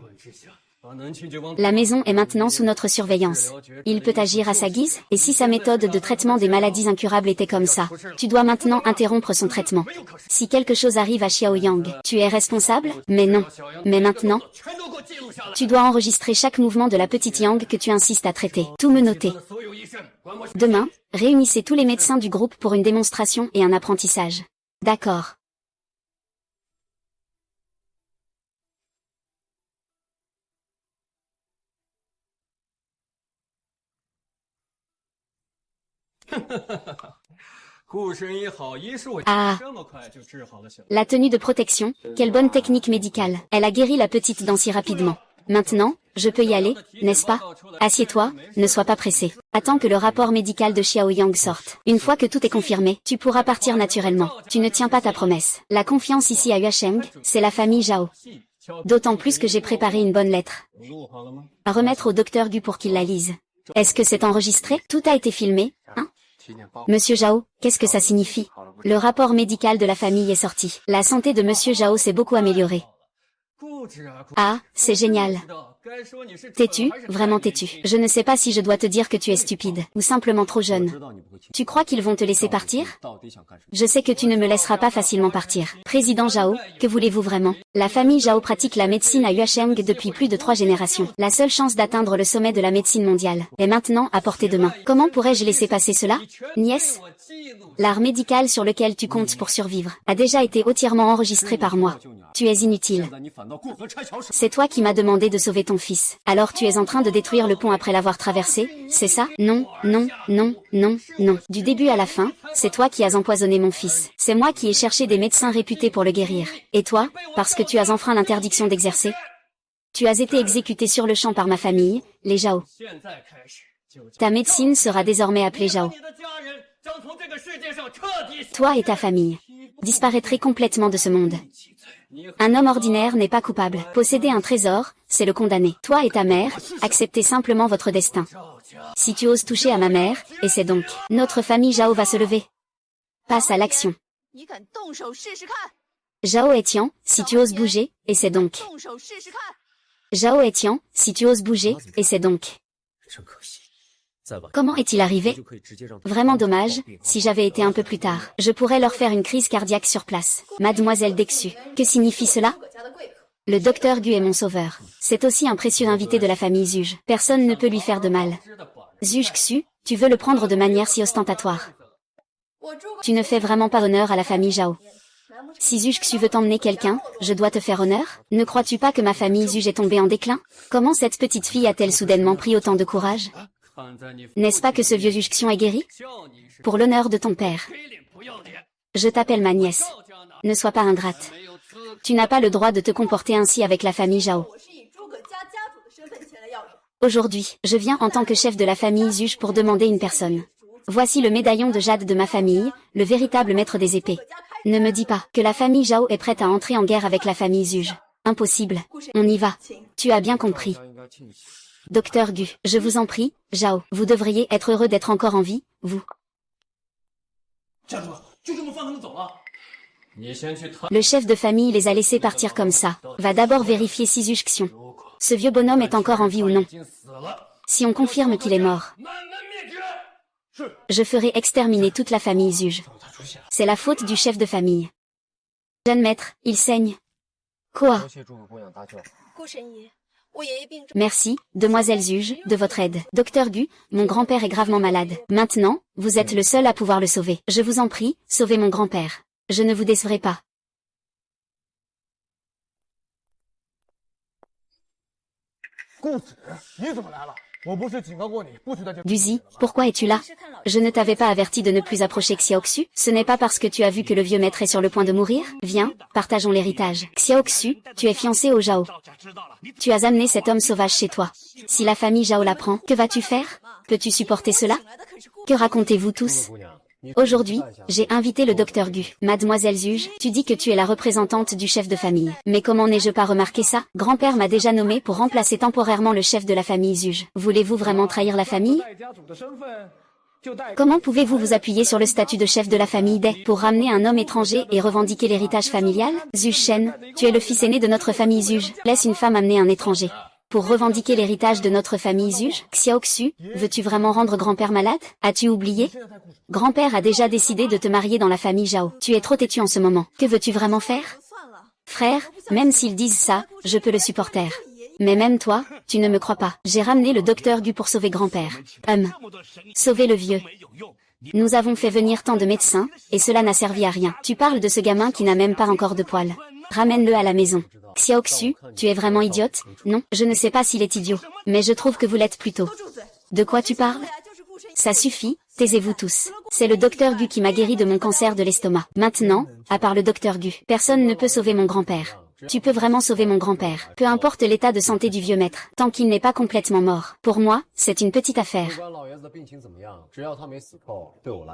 La maison est maintenant sous notre surveillance. Il peut agir à sa guise, et si sa méthode de traitement des maladies incurables était comme ça, tu dois maintenant interrompre son traitement. Si quelque chose arrive à Xiao Yang, tu es responsable? Mais non. Mais maintenant, tu dois enregistrer chaque mouvement de la petite Yang que tu insistes à traiter. Tout me noter. Demain, réunissez tous les médecins du groupe pour une démonstration et un apprentissage. D'accord. Ah. La tenue de protection, quelle bonne technique médicale. Elle a guéri la petite dent si rapidement. Maintenant, je peux y aller, n'est-ce pas? Assieds-toi, ne sois pas pressé. Attends que le rapport médical de Xiao Yang sorte. Une fois que tout est confirmé, tu pourras partir naturellement. Tu ne tiens pas ta promesse. La confiance ici à Yuasheng, c'est la famille Zhao. D'autant plus que j'ai préparé une bonne lettre. À remettre au docteur Gu pour qu'il la lise. Est-ce que c'est enregistré? Tout a été filmé, hein? Monsieur Zhao, qu'est-ce que ça signifie? Le rapport médical de la famille est sorti. La santé de Monsieur Zhao s'est beaucoup améliorée. Ah, c'est génial. Têtu, vraiment têtu. Je ne sais pas si je dois te dire que tu es stupide, ou simplement trop jeune. Tu crois qu'ils vont te laisser partir? Je sais que tu ne me laisseras pas facilement partir. Président Zhao, que voulez-vous vraiment? La famille Zhao pratique la médecine à Yuasheng depuis plus de 3 générations. La seule chance d'atteindre le sommet de la médecine mondiale est maintenant à portée de main. Comment pourrais-je laisser passer cela? Nièce? L'art médical sur lequel tu comptes pour survivre a déjà été entièrement enregistré par moi. Tu es inutile. C'est toi qui m'as demandé de sauver ton ton fils. Alors tu es en train de détruire le pont après l'avoir traversé, c'est ça? Non, non, non, non, non. Du début à la fin, c'est toi qui as empoisonné mon fils. C'est moi qui ai cherché des médecins réputés pour le guérir. Et toi, parce que tu as enfreint l'interdiction d'exercer? Tu as été exécuté sur le champ par ma famille, les Zhao. Ta médecine sera désormais appelée Zhao. Toi et ta famille disparaîtrez complètement de ce monde. Un homme ordinaire n'est pas coupable. Posséder un trésor, c'est le condamner. Toi et ta mère, acceptez simplement votre destin. Si tu oses toucher à ma mère, et c'est donc. Notre famille Zhao va se lever. Passe à l'action. Zhao Etian, si tu oses bouger, et c'est donc. Zhao Etian, si tu oses bouger, et c'est donc. Comment est-il arrivé? Vraiment dommage, si j'avais été un peu plus tard, je pourrais leur faire une crise cardiaque sur place. Mademoiselle Dexu, que signifie cela? Le docteur Gu est mon sauveur. C'est aussi un précieux invité de la famille Zuge. Personne ne peut lui faire de mal. Zuge Xu, tu veux le prendre de manière si ostentatoire. Tu ne fais vraiment pas honneur à la famille Zhao. Si Zuge Xu veut emmener quelqu'un, je dois te faire honneur? Ne crois-tu pas que ma famille Zuge est tombée en déclin? Comment cette petite fille a-t-elle soudainement pris autant de courage? N'est-ce pas que ce vieux Zuge Xion est guéri? Pour l'honneur de ton père. Je t'appelle ma nièce. Ne sois pas ingrate. Tu n'as pas le droit de te comporter ainsi avec la famille Zhao. Aujourd'hui, je viens en tant que chef de la famille Zuge pour demander une personne. Voici le médaillon de jade de ma famille, le véritable maître des épées. Ne me dis pas que la famille Zhao est prête à entrer en guerre avec la famille Zuge. Impossible. On y va. Tu as bien compris. Docteur Gu, je vous en prie, Zhao, vous devriez être heureux d'être encore en vie, vous. Le chef de famille les a laissés partir comme ça. Va d'abord vérifier si Zuge Xion. Ce vieux bonhomme est encore en vie ou non. Si on confirme qu'il est mort, je ferai exterminer toute la famille Zuge. C'est la faute du chef de famille. Jeune maître, il saigne. Quoi? Merci, demoiselle Zuge, de votre aide. Docteur Gu, mon grand-père est gravement malade. Maintenant, vous êtes le seul à pouvoir le sauver. Je vous en prie, sauvez mon grand-père. Je ne vous décevrai pas. Guzi, pourquoi es-tu là? Je ne t'avais pas averti de ne plus approcher Xiaoxu? Ce n'est pas parce que tu as vu que le vieux maître est sur le point de mourir? Viens, partageons l'héritage. Xiaoxu, tu es fiancé au Zhao. Tu as amené cet homme sauvage chez toi. Si la famille Zhao l'apprend, que vas-tu faire? Peux-tu supporter cela? Que racontez-vous tous? Aujourd'hui, j'ai invité le docteur Gu. Mademoiselle Zuge, tu dis que tu es la représentante du chef de famille. Mais comment n'ai-je pas remarqué ça? Grand-père m'a déjà nommé pour remplacer temporairement le chef de la famille Zuge. Voulez-vous vraiment trahir la famille? Comment pouvez-vous vous appuyer sur le statut de chef de la famille Dai pour ramener un homme étranger et revendiquer l'héritage familial? Zuge Shen, tu es le fils aîné de notre famille Zuge. Laisse une femme amener un étranger pour revendiquer l'héritage de notre famille Zuge? Xiaoxu, veux-tu vraiment rendre grand-père malade? As-tu oublié? Grand-père a déjà décidé de te marier dans la famille Zhao. Tu es trop têtu en ce moment. Que veux-tu vraiment faire? Frère, même s'ils disent ça, je peux le supporter. Mais même toi, tu ne me crois pas. J'ai ramené le docteur Gu pour sauver grand-père. Sauver le vieux. Nous avons fait venir tant de médecins, et cela n'a servi à rien. Tu parles de ce gamin qui n'a même pas encore de poils. Ramène-le à la maison. Xiaoxu, tu es vraiment idiote? Non, je ne sais pas s'il est idiot, mais je trouve que vous l'êtes plutôt. De quoi tu parles? Ça suffit, taisez-vous tous. C'est le docteur Gu qui m'a guéri de mon cancer de l'estomac. Maintenant, à part le docteur Gu, personne ne peut sauver mon grand-père. Tu peux vraiment sauver mon grand-père. Peu importe l'état de santé du vieux maître, tant qu'il n'est pas complètement mort. Pour moi, c'est une petite affaire.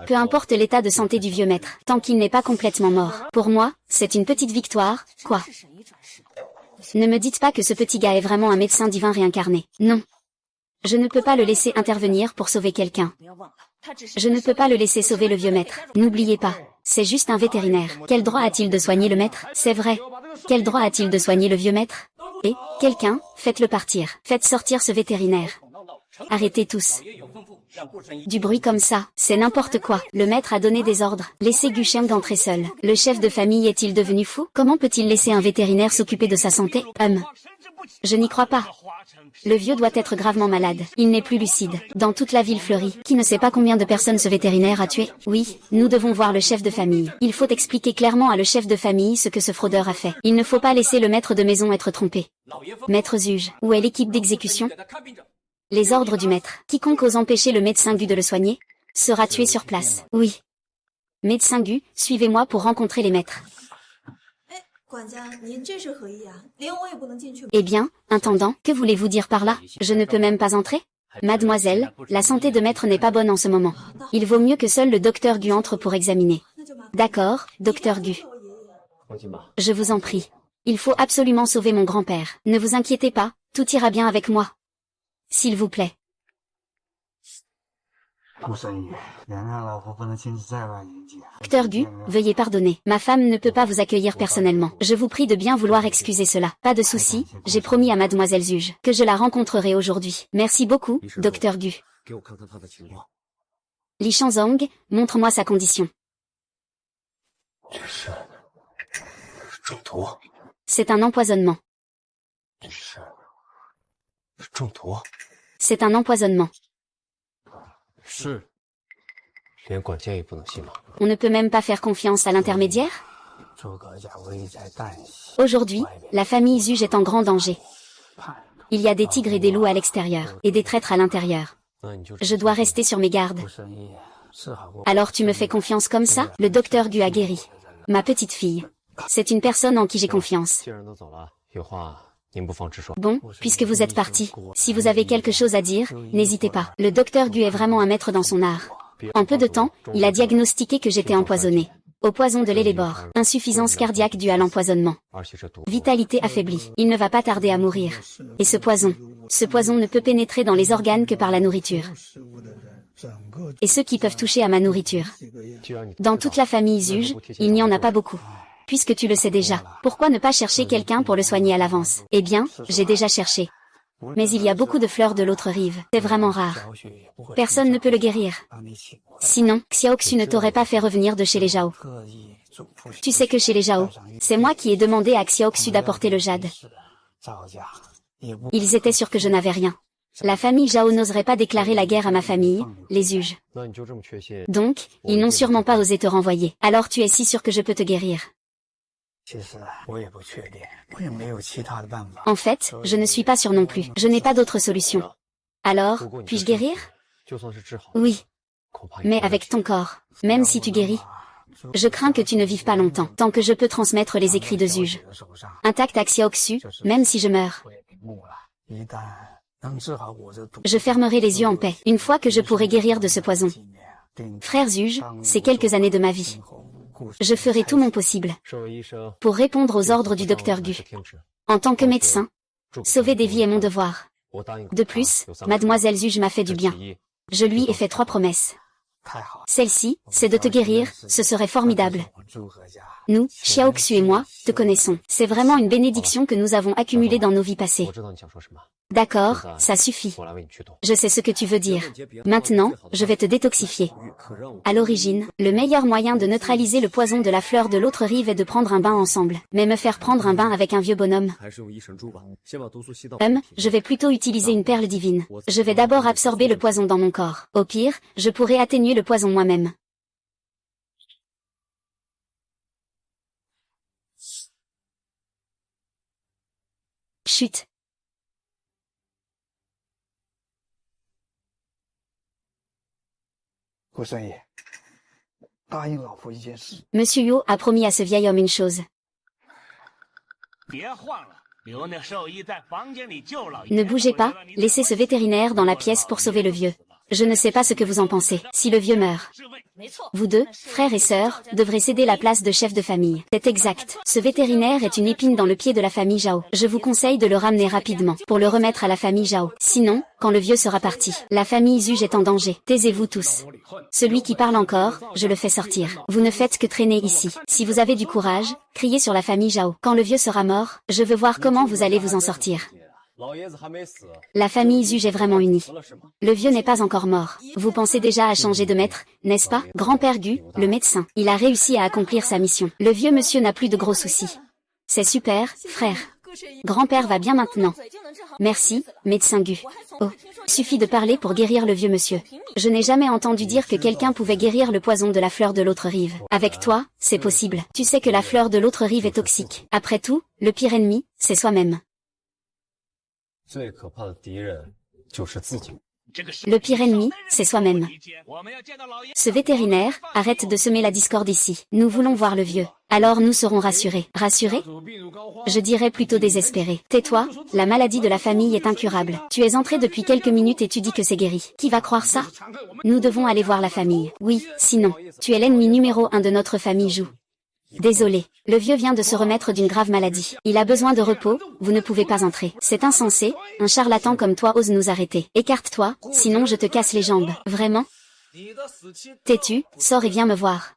Peu importe l'état de santé du vieux maître, tant qu'il n'est pas complètement mort. Pour moi, c'est une petite victoire, quoi. Ne me dites pas que ce petit gars est vraiment un médecin divin réincarné. Non. Je ne peux pas le laisser intervenir pour sauver quelqu'un. Je ne peux pas le laisser sauver le vieux maître. N'oubliez pas, c'est juste un vétérinaire. Quel droit a-t-il de soigner le maître? C'est vrai. Quel droit a-t-il de soigner le vieux maître? Et, quelqu'un, faites-le partir. Faites sortir ce vétérinaire. Arrêtez tous. Du bruit comme ça, c'est n'importe quoi. Le maître a donné des ordres. Laissez Gu Sheng entrer seul. Le chef de famille est-il devenu fou? Comment peut-il laisser un vétérinaire s'occuper de sa santé? Je n'y crois pas. Le vieux doit être gravement malade. Il n'est plus lucide. Dans toute la ville fleurie, qui ne sait pas combien de personnes ce vétérinaire a tué? Oui, nous devons voir le chef de famille. Il faut expliquer clairement à le chef de famille ce que ce fraudeur a fait. Il ne faut pas laisser le maître de maison être trompé. Maître Zuge, où est l'équipe d'exécution? Les ordres du maître. Quiconque ose empêcher le médecin Gu de le soigner sera tué sur place. Oui. Médecin Gu, suivez-moi pour rencontrer les maîtres. Eh bien, intendant, que voulez-vous dire par là? Je ne peux même pas entrer? Mademoiselle, la santé de maître n'est pas bonne en ce moment. Il vaut mieux que seul le docteur Gu entre pour examiner. D'accord, docteur Gu. Je vous en prie. Il faut absolument sauver mon grand-père. Ne vous inquiétez pas, tout ira bien avec moi. S'il vous plaît. Docteur Gu, veuillez pardonner. Ma femme ne peut pas vous accueillir personnellement. Je vous prie de bien vouloir excuser cela. Pas de souci, j'ai promis à mademoiselle Zuge que je la rencontrerai aujourd'hui. Merci beaucoup, docteur Gu. Li Shanzong, montre-moi sa condition. C'est un empoisonnement. C'est un empoisonnement. On ne peut même pas faire confiance à l'intermédiaire? Aujourd'hui, la famille Zuge est en grand danger. Il y a des tigres et des loups à l'extérieur, et des traîtres à l'intérieur. Je dois rester sur mes gardes. Alors tu me fais confiance comme ça? Le docteur Gu a guéri. Ma petite fille. C'est une personne en qui j'ai confiance. Bon, puisque vous êtes parti, si vous avez quelque chose à dire, n'hésitez pas. Le docteur Gu est vraiment un maître dans son art. En peu de temps, il a diagnostiqué que j'étais empoisonné. Au poison de l'élébore. Insuffisance cardiaque due à l'empoisonnement. Vitalité affaiblie. Il ne va pas tarder à mourir. Et ce poison ne peut pénétrer dans les organes que par la nourriture. Et ceux qui peuvent toucher à ma nourriture. Dans toute la famille Zuge, il n'y en a pas beaucoup. Puisque tu le sais déjà, pourquoi ne pas chercher quelqu'un pour le soigner à l'avance? Eh bien, j'ai déjà cherché. Mais il y a beaucoup de fleurs de l'autre rive. C'est vraiment rare. Personne ne peut le guérir. Sinon, Xiaoxu ne t'aurait pas fait revenir de chez les Zhao. Tu sais que chez les Zhao, c'est moi qui ai demandé à Xiaoxu d'apporter le jade. Ils étaient sûrs que je n'avais rien. La famille Zhao n'oserait pas déclarer la guerre à ma famille, les Zuge. Donc, ils n'ont sûrement pas osé te renvoyer. Alors tu es si sûr que je peux te guérir. En fait, je ne suis pas sûr non plus. Je n'ai pas d'autre solution. Alors, puis-je guérir? Oui. Mais avec ton corps, même si tu guéris, je crains que tu ne vives pas longtemps, tant que je peux transmettre les écrits de Zuge. Intact à Xiaoxu, même si je meurs. Je fermerai les yeux en paix, une fois que je pourrai guérir de ce poison. Frère Zuge, c'est quelques années de ma vie. Je ferai tout mon possible pour répondre aux ordres du docteur Gu. En tant que médecin, sauver des vies est mon devoir. De plus, mademoiselle Zuge m'a fait du bien. Je lui ai fait 3 promesses. Celle-ci, c'est de te guérir, ce serait formidable. Nous, Xiaoxu et moi, te connaissons. C'est vraiment une bénédiction que nous avons accumulée dans nos vies passées. D'accord, ça suffit. Je sais ce que tu veux dire. Maintenant, je vais te détoxifier. À l'origine, le meilleur moyen de neutraliser le poison de la fleur de l'autre rive est de prendre un bain ensemble. Mais me faire prendre un bain avec un vieux bonhomme. Je vais plutôt utiliser une perle divine. Je vais d'abord absorber le poison dans mon corps. Au pire, je pourrai atténuer le poison moi-même. Chut. Monsieur Yo a promis à ce vieil homme une chose. Ne bougez pas, laissez ce vétérinaire dans la pièce pour sauver le vieux. Je ne sais pas ce que vous en pensez. Si le vieux meurt, vous deux, frères et sœurs, devrez céder la place de chef de famille. C'est exact. Ce vétérinaire est une épine dans le pied de la famille Zhao. Je vous conseille de le ramener rapidement, pour le remettre à la famille Zhao. Sinon, quand le vieux sera parti, la famille Zuge est en danger. Taisez-vous tous. Celui qui parle encore, je le fais sortir. Vous ne faites que traîner ici. Si vous avez du courage, criez sur la famille Zhao. Quand le vieux sera mort, je veux voir comment vous allez vous en sortir. La famille Zuge est vraiment unie. Le vieux n'est pas encore mort. Vous pensez déjà à changer de maître, n'est-ce pas? Grand-père Gu, le médecin. Il a réussi à accomplir sa mission. Le vieux monsieur n'a plus de gros soucis. C'est super, frère. Grand-père va bien maintenant. Merci, médecin Gu. Oh, suffit de parler pour guérir le vieux monsieur. Je n'ai jamais entendu dire que quelqu'un pouvait guérir le poison de la fleur de l'autre rive. Avec toi, c'est possible. Tu sais que la fleur de l'autre rive est toxique. Après tout, le pire ennemi, c'est soi-même. Le pire ennemi, c'est soi-même. Ce vétérinaire, arrête de semer la discorde ici. Nous voulons voir le vieux. Alors nous serons rassurés. Rassurés? Je dirais plutôt désespérés. Tais-toi, la maladie de la famille est incurable. Tu es entré depuis quelques minutes et tu dis que c'est guéri. Qui va croire ça? Nous devons aller voir la famille. Oui, sinon, tu es l'ennemi numéro 1 de notre famille Jou. Désolé, le vieux vient de se remettre d'une grave maladie. Il a besoin de repos, vous ne pouvez pas entrer. C'est insensé, un charlatan comme toi ose nous arrêter. Écarte-toi, sinon je te casse les jambes. Vraiment? Tais-tu, sors et viens me voir.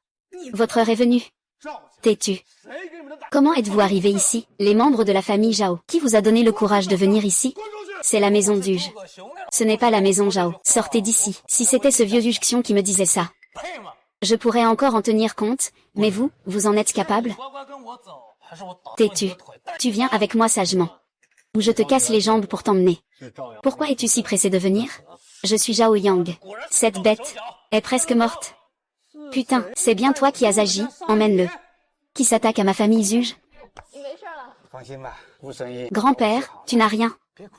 Votre heure est venue. Tais-tu. Comment êtes-vous arrivé ici? Les membres de la famille Zhao. Qui vous a donné le courage de venir ici? C'est la maison Zuge. Ce n'est pas la maison Zhao. Sortez d'ici. Si c'était ce vieux Zuxion qui me disait ça. Je pourrais encore en tenir compte, mais vous, vous en êtes capable? Tais-tu. Tu viens avec moi sagement. Ou je te casse les jambes pour t'emmener. Pourquoi es-tu si pressé de venir? Je suis Zhao Yang. Cette bête est presque morte. Putain, c'est bien toi qui as agi, emmène-le. Qui s'attaque à ma famille Zuge? Grand-père, tu n'as rien.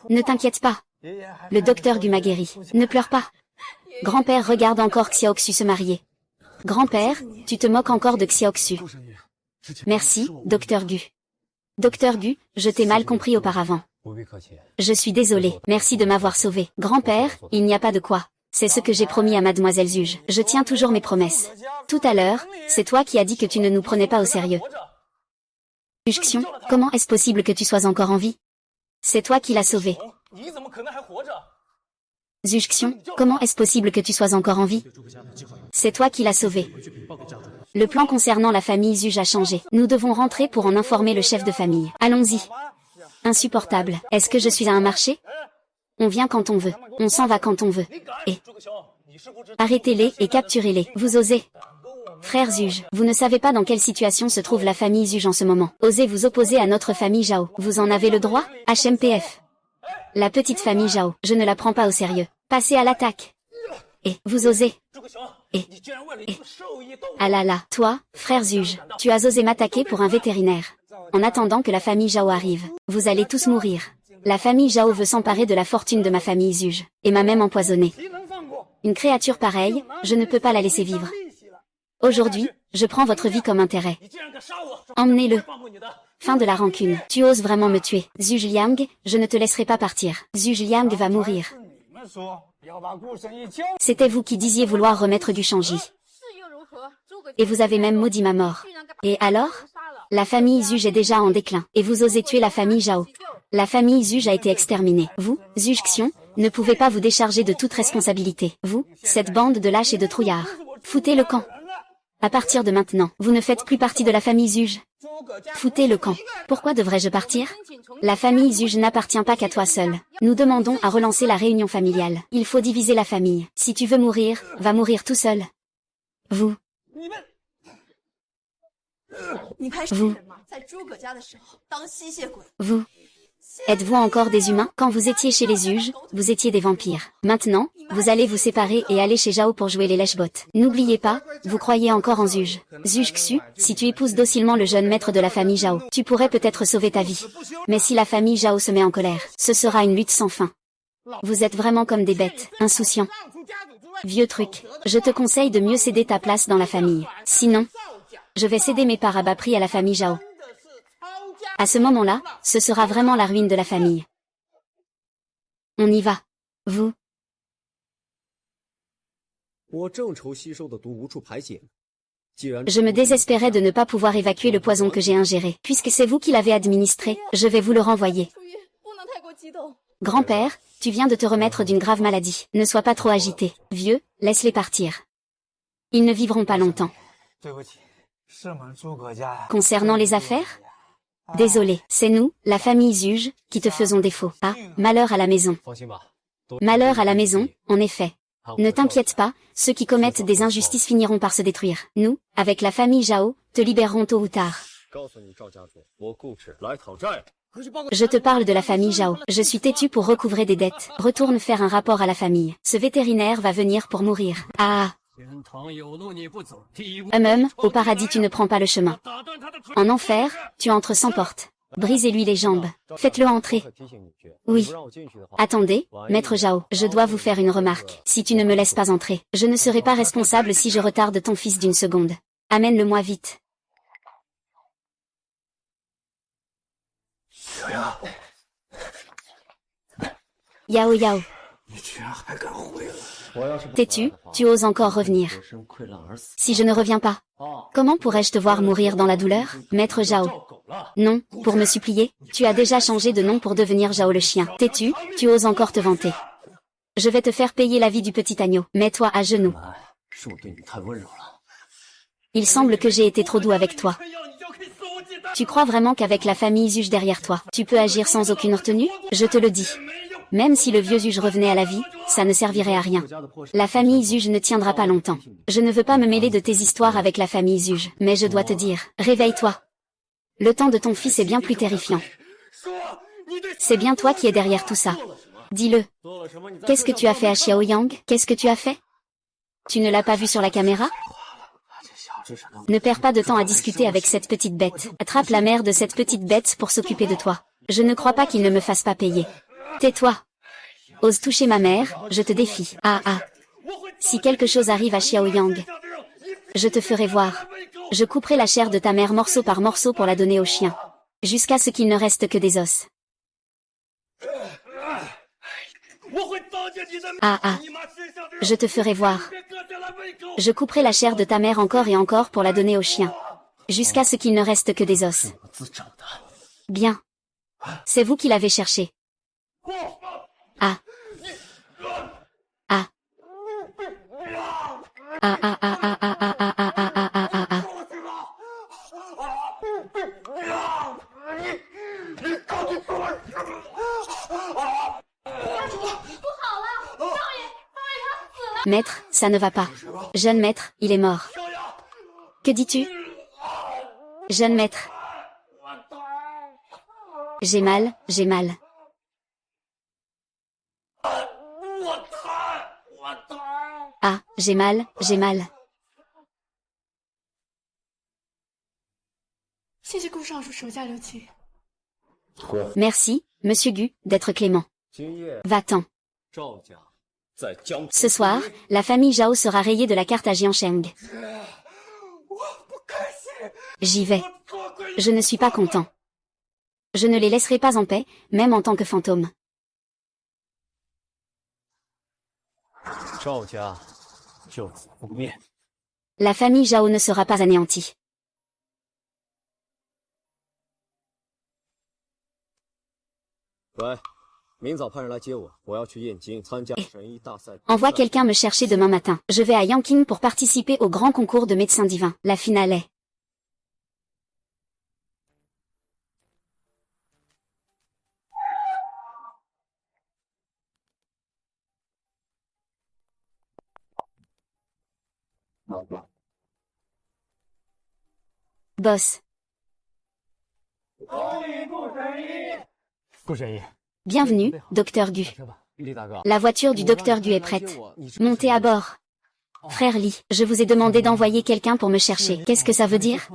Ne t'inquiète pas. Le docteur Gu m'a guéri. Ne pleure pas. Grand-père regarde encore Xiaoxu se marier. Grand-père, tu te moques encore de Xiaoxu. Merci, docteur Gu. Docteur Gu, je t'ai mal compris auparavant. Je suis désolé, merci de m'avoir sauvé. Grand-père, il n'y a pas de quoi. C'est ce que j'ai promis à mademoiselle Zuge. Je tiens toujours mes promesses. Tout à l'heure, c'est toi qui as dit que tu ne nous prenais pas au sérieux. Zuxion, comment est-ce possible que tu sois encore en vie? C'est toi qui l'as sauvé. Zuxion, comment est-ce possible que tu sois encore en vie? C'est toi qui l'as sauvé. Le plan concernant la famille Zuge a changé. Nous devons rentrer pour en informer le chef de famille. Allons-y. Insupportable. Est-ce que je suis à un marché? On vient quand on veut. On s'en va quand on veut. Et arrêtez-les et capturez-les. Vous osez? Frère Zuge, vous ne savez pas dans quelle situation se trouve la famille Zuge en ce moment. Osez vous opposer à notre famille Zhao. Vous en avez le droit? HMPF. La petite famille Zhao, je ne la prends pas au sérieux. Passez à l'attaque. Et vous osez? Et ah là là, toi, frère Zuge, tu as osé m'attaquer pour un vétérinaire. En attendant que la famille Zhao arrive, vous allez tous mourir. La famille Zhao veut s'emparer de la fortune de ma famille Zuge, et m'a même empoisonné. Une créature pareille, je ne peux pas la laisser vivre. Aujourd'hui, je prends votre vie comme intérêt. Emmenez-le. Fin de la rancune. Tu oses vraiment me tuer. Zuge Liang, je ne te laisserai pas partir. Zuge Liang va mourir. C'était vous qui disiez vouloir remettre du Shangji. Et vous avez même maudit ma mort. Et alors? La famille Zuge est déjà en déclin, et vous osez tuer la famille Zhao. La famille Zuge a été exterminée. Vous, Zuge Xion, ne pouvez pas vous décharger de toute responsabilité. Vous, cette bande de lâches et de trouillards. Foutez le camp. À partir de maintenant, vous ne faites plus partie de la famille Zuge. Foutez le camp. Pourquoi devrais-je partir? La famille Zuge n'appartient pas qu'à toi seul. Nous demandons à relancer la réunion familiale. Il faut diviser la famille. Si tu veux mourir, va mourir tout seul. Vous. Vous. Êtes-vous encore des humains? Quand vous étiez chez les Zuge, vous étiez des vampires. Maintenant, vous allez vous séparer et aller chez Zhao pour jouer les lèche-bottes. N'oubliez pas, vous croyez encore en Zuge. Zuge Xu, si tu épouses docilement le jeune maître de la famille Zhao, tu pourrais peut-être sauver ta vie. Mais si la famille Zhao se met en colère, ce sera une lutte sans fin. Vous êtes vraiment comme des bêtes, insouciants. Vieux truc, je te conseille de mieux céder ta place dans la famille. Sinon, je vais céder mes parts à bas prix à la famille Zhao. À ce moment-là, ce sera vraiment la ruine de la famille. On y va. Vous. Je me désespérais de ne pas pouvoir évacuer le poison que j'ai ingéré. Puisque c'est vous qui l'avez administré, je vais vous le renvoyer. Grand-père, tu viens de te remettre d'une grave maladie. Ne sois pas trop agité. Vieux, laisse-les partir. Ils ne vivront pas longtemps. Concernant les affaires? Désolé, c'est nous, la famille Zuge, qui te faisons défaut. Ah, malheur à la maison. Malheur à la maison, en effet. Ne t'inquiète pas, ceux qui commettent des injustices finiront par se détruire. Nous, avec la famille Zhao, te libérerons tôt ou tard. Je te parle de la famille Zhao. Je suis têtu pour recouvrer des dettes. Retourne faire un rapport à la famille. Ce vétérinaire va venir pour mourir. Ah. Au paradis tu ne prends pas le chemin. En enfer, tu entres sans porte. Brisez-lui les jambes. Faites-le entrer. Oui. Attendez, maître Zhao, je dois vous faire une remarque. Si tu ne me laisses pas entrer, je ne serai pas responsable si je retarde ton fils d'une seconde. Amène-le-moi vite. Yao Yao. Têtu, tu oses encore revenir. Si je ne reviens pas, comment pourrais-je te voir mourir dans la douleur, maître Zhao? Non, pour me supplier, tu as déjà changé de nom pour devenir Zhao le chien. Têtu, tu oses encore te vanter. Je vais te faire payer la vie du petit agneau. Mets-toi à genoux. Il semble que j'ai été trop doux avec toi. Tu crois vraiment qu'avec la famille Zuge derrière toi, tu peux agir sans aucune retenue? Je te le dis. Même si le vieux Zuge revenait à la vie, ça ne servirait à rien. La famille Zuge ne tiendra pas longtemps. Je ne veux pas me mêler de tes histoires avec la famille Zuge, mais je dois te dire, réveille-toi. Le temps de ton fils est bien plus terrifiant. C'est bien toi qui es derrière tout ça. Dis-le. Qu'est-ce que tu as fait à Xiaoyang? Qu'est-ce que tu as fait? Tu ne l'as pas vu sur la caméra? Ne perds pas de temps à discuter avec cette petite bête. Attrape la mère de cette petite bête pour s'occuper de toi. Je ne crois pas qu'il ne me fasse pas payer. Tais-toi. Ose toucher ma mère, je te défie. Ah ah. Si quelque chose arrive à Xiaoyang, je te ferai voir. Je couperai la chair de ta mère morceau par morceau pour la donner au chien. Jusqu'à ce qu'il ne reste que des os. Ah ah. Je te ferai voir. Je couperai la chair de ta mère encore et encore pour la donner au chien. Jusqu'à ce qu'il ne reste que des os. Bien. C'est vous qui l'avez cherché. Ah. Ah. Ah ah ah ah ah ah ah ah ah ah ah ah ah. Maître, ça ne va pas. Jeune maître, il est mort. Que dis-tu? Jeune maître. J'ai mal, j'ai mal. Ah, j'ai mal, j'ai mal. Merci, monsieur Gu, d'être clément. Va-t'en. Ce soir, la famille Zhao sera rayée de la carte à Jiansheng. J'y vais. Je ne suis pas content. Je ne les laisserai pas en paix, même en tant que fantôme. La famille Zhao ne sera pas anéantie. Envoie quelqu'un me chercher demain matin. Je vais à Yanqing pour participer au grand concours de médecins divins. La finale est... Boss. Bienvenue, Docteur Gu. La voiture du Docteur Gu est prête. Montez à bord. Frère Li, je vous ai demandé d'envoyer quelqu'un pour me chercher. Qu'est-ce que ça veut dire?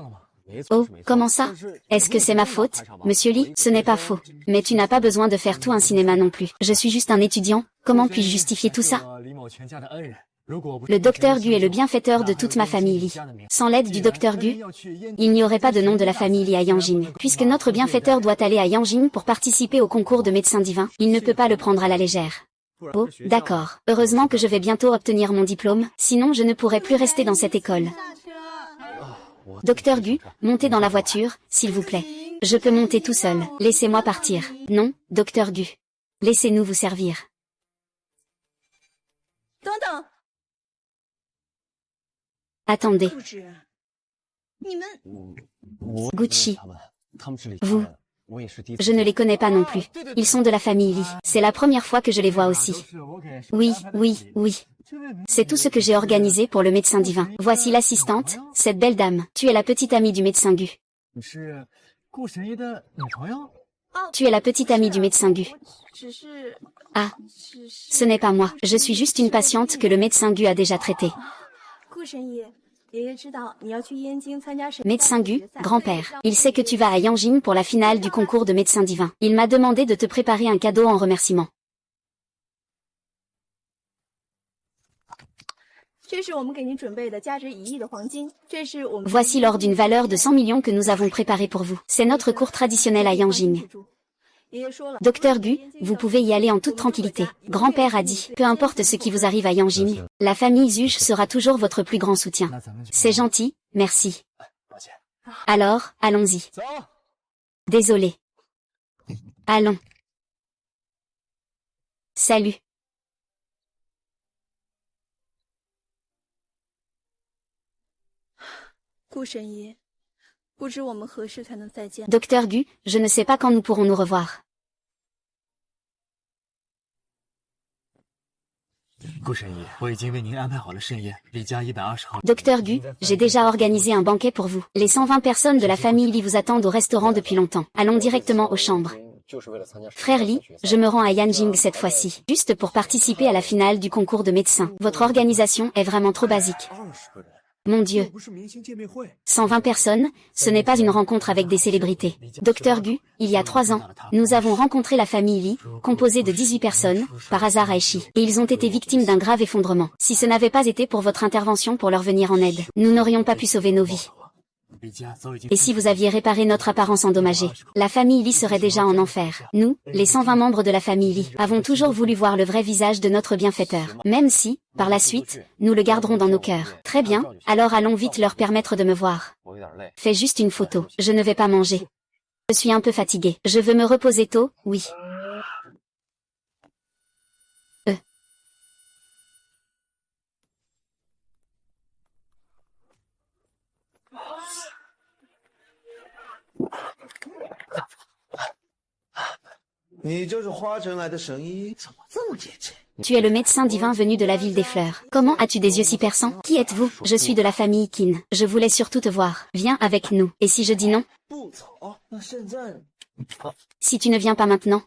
Oh, comment ça? Est-ce que c'est ma faute, monsieur Li? Ce n'est pas faux. Mais tu n'as pas besoin de faire tout un cinéma non plus. Je suis juste un étudiant. Comment puis-je justifier tout ça? Le Docteur Gu est le bienfaiteur de toute ma famille Li. Sans l'aide du Docteur Gu, il n'y aurait pas de nom de la famille Li à Yanjing. Puisque notre bienfaiteur doit aller à Yanjing pour participer au concours de médecins divins, il ne peut pas le prendre à la légère. Oh, d'accord. Heureusement que je vais bientôt obtenir mon diplôme, sinon je ne pourrai plus rester dans cette école. Docteur Gu, montez dans la voiture, s'il vous plaît. Je peux monter tout seul. Laissez-moi partir. Non, Docteur Gu. Laissez-nous vous servir. Attendez. Gucci. Vous. Je ne les connais pas non plus. Ils sont de la famille Li. C'est la première fois que je les vois aussi. Oui, oui, oui. C'est tout ce que j'ai organisé pour le médecin divin. Voici l'assistante, cette belle dame. Tu es la petite amie du médecin Gu. Tu es la petite amie du médecin Gu. Ah, ce n'est pas moi. Je suis juste une patiente que le médecin Gu a déjà traitée. Médecin Gu, grand-père. Il sait que tu vas à Yanjing pour la finale du concours de médecin divin. Il m'a demandé de te préparer un cadeau en remerciement. Voici l'or d'une valeur de 100 millions que nous avons préparé pour vous. C'est notre cours traditionnel à Yanjing. Docteur Gu, vous pouvez y aller en toute tranquillité. Grand-père a dit, peu importe ce qui vous arrive à Yanjing, la famille Zuge sera toujours votre plus grand soutien. C'est gentil, merci. Alors, allons-y. Désolé. Allons. Salut. Docteur Gu, je ne sais pas quand nous pourrons nous revoir. Docteur Gu, j'ai déjà organisé un banquet pour vous. Les 120 personnes de la famille Li vous attendent au restaurant depuis longtemps. Allons directement aux chambres. Frère Li, je me rends à Yanjing cette fois-ci, juste pour participer à la finale du concours de médecin. Votre organisation est vraiment trop basique. Mon Dieu. 120 personnes, ce n'est pas une rencontre avec des célébrités. Docteur Gu, il y a 3 ans, nous avons rencontré la famille Li, composée de 18 personnes, par hasard à Eshi, et ils ont été victimes d'un grave effondrement. Si ce n'avait pas été pour votre intervention pour leur venir en aide, nous n'aurions pas pu sauver nos vies. Et si vous aviez réparé notre apparence endommagée, la famille Li serait déjà en enfer. Nous, les 120 membres de la famille Li, avons toujours voulu voir le vrai visage de notre bienfaiteur. Même si, par la suite, nous le garderons dans nos cœurs. Très bien, alors allons vite leur permettre de me voir. Fais juste une photo, je ne vais pas manger. Je suis un peu fatiguée. Je veux me reposer tôt, oui. Tu es le médecin divin venu de la ville des fleurs. Comment as-tu des yeux si perçants? Qui êtes-vous? Je suis de la famille Qin. Je voulais surtout te voir. Viens avec nous. Et si je dis non? Si tu ne viens pas maintenant?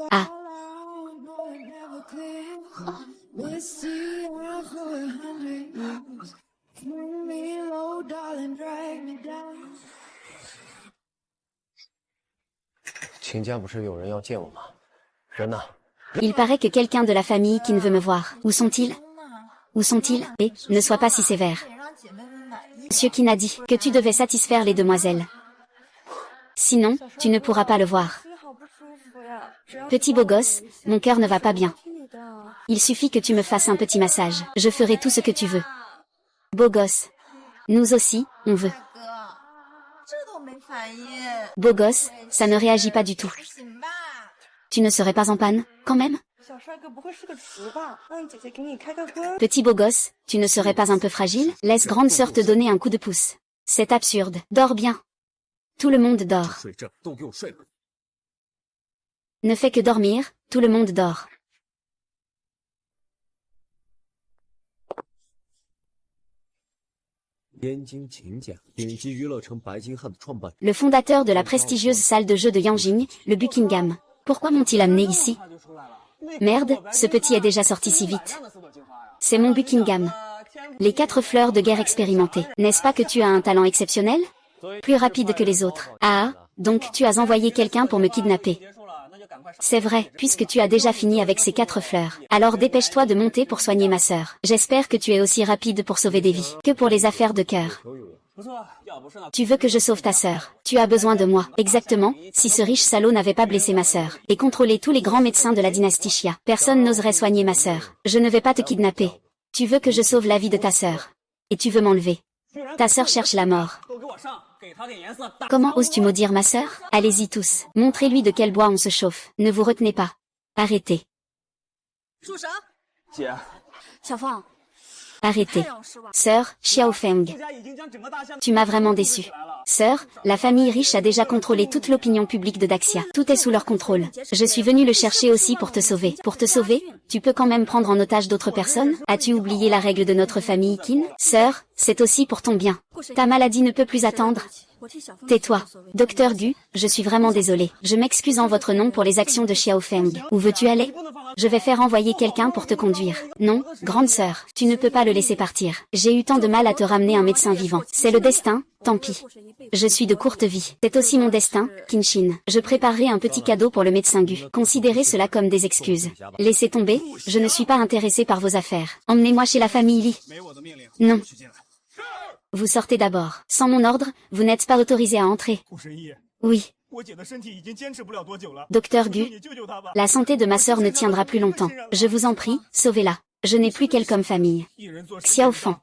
Ah. Il paraît que quelqu'un de la famille qui ne veut me voir. Où sont-ils? Où sont-ils? Et, ne sois pas si sévère. Monsieur Qin a dit que tu devais satisfaire les demoiselles. Sinon, tu ne pourras pas le voir. Petit beau gosse, mon cœur ne va pas bien. Il suffit que tu me fasses un petit massage. Je ferai tout ce que tu veux. Beau gosse. Nous aussi, on veut. Beau gosse, ça ne réagit pas du tout. Tu ne serais pas en panne, quand même? Petit beau gosse, tu ne serais pas un peu fragile? Laisse grande sœur te donner un coup de pouce. C'est absurde. Dors bien. Tout le monde dort. Ne fais que dormir, tout le monde dort. Le fondateur de la prestigieuse salle de jeu de Yanjing, le Buckingham. Pourquoi m'ont-ils amené ici? Merde, ce petit est déjà sorti si vite. C'est mon Buckingham. Les 4 fleurs de guerre expérimentées. N'est-ce pas que tu as un talent exceptionnel? Plus rapide que les autres. Ah, donc tu as envoyé quelqu'un pour me kidnapper. C'est vrai, puisque tu as déjà fini avec ces 4 fleurs. Alors dépêche-toi de monter pour soigner ma sœur. J'espère que tu es aussi rapide pour sauver des vies que pour les affaires de cœur. Tu veux que je sauve ta sœur. Tu as besoin de moi. Exactement, si ce riche salaud n'avait pas blessé ma sœur et contrôlé tous les grands médecins de la dynastie Xia, personne n'oserait soigner ma sœur. Je ne vais pas te kidnapper. Tu veux que je sauve la vie de ta sœur. Et tu veux m'enlever. Ta sœur cherche la mort. Comment oses-tu maudire ma sœur? Allez-y tous. Montrez-lui de quel bois on se chauffe. Ne vous retenez pas. Arrêtez. Arrêtez. Sœur, Xiaofeng. Tu m'as vraiment déçu. Sœur, la famille riche a déjà contrôlé toute l'opinion publique de Daxia. Tout est sous leur contrôle. Je suis venue le chercher aussi pour te sauver. Pour te sauver, tu peux quand même prendre en otage d'autres personnes? As-tu oublié la règle de notre famille Qin? Sœur, c'est aussi pour ton bien. Ta maladie ne peut plus attendre. Tais-toi. Docteur Gu, je suis vraiment désolée. Je m'excuse en votre nom pour les actions de Xiaofeng. Où veux-tu aller? Je vais faire envoyer quelqu'un pour te conduire. Non, grande sœur, tu ne peux pas le laisser partir. J'ai eu tant de mal à te ramener un médecin vivant. C'est le destin, tant pis. Je suis de courte vie. C'est aussi mon destin, Kinshin. Je préparerai un petit cadeau pour le médecin Gu. Considérez cela comme des excuses. Laissez tomber, je ne suis pas intéressée par vos affaires. Emmenez-moi chez la famille Li. Non. Vous sortez d'abord. Sans mon ordre, vous n'êtes pas autorisé à entrer. Oui. Docteur Gu, la santé de ma sœur ne tiendra plus longtemps. Je vous en prie, sauvez-la. Je n'ai plus qu'elle comme famille. Xiaofeng.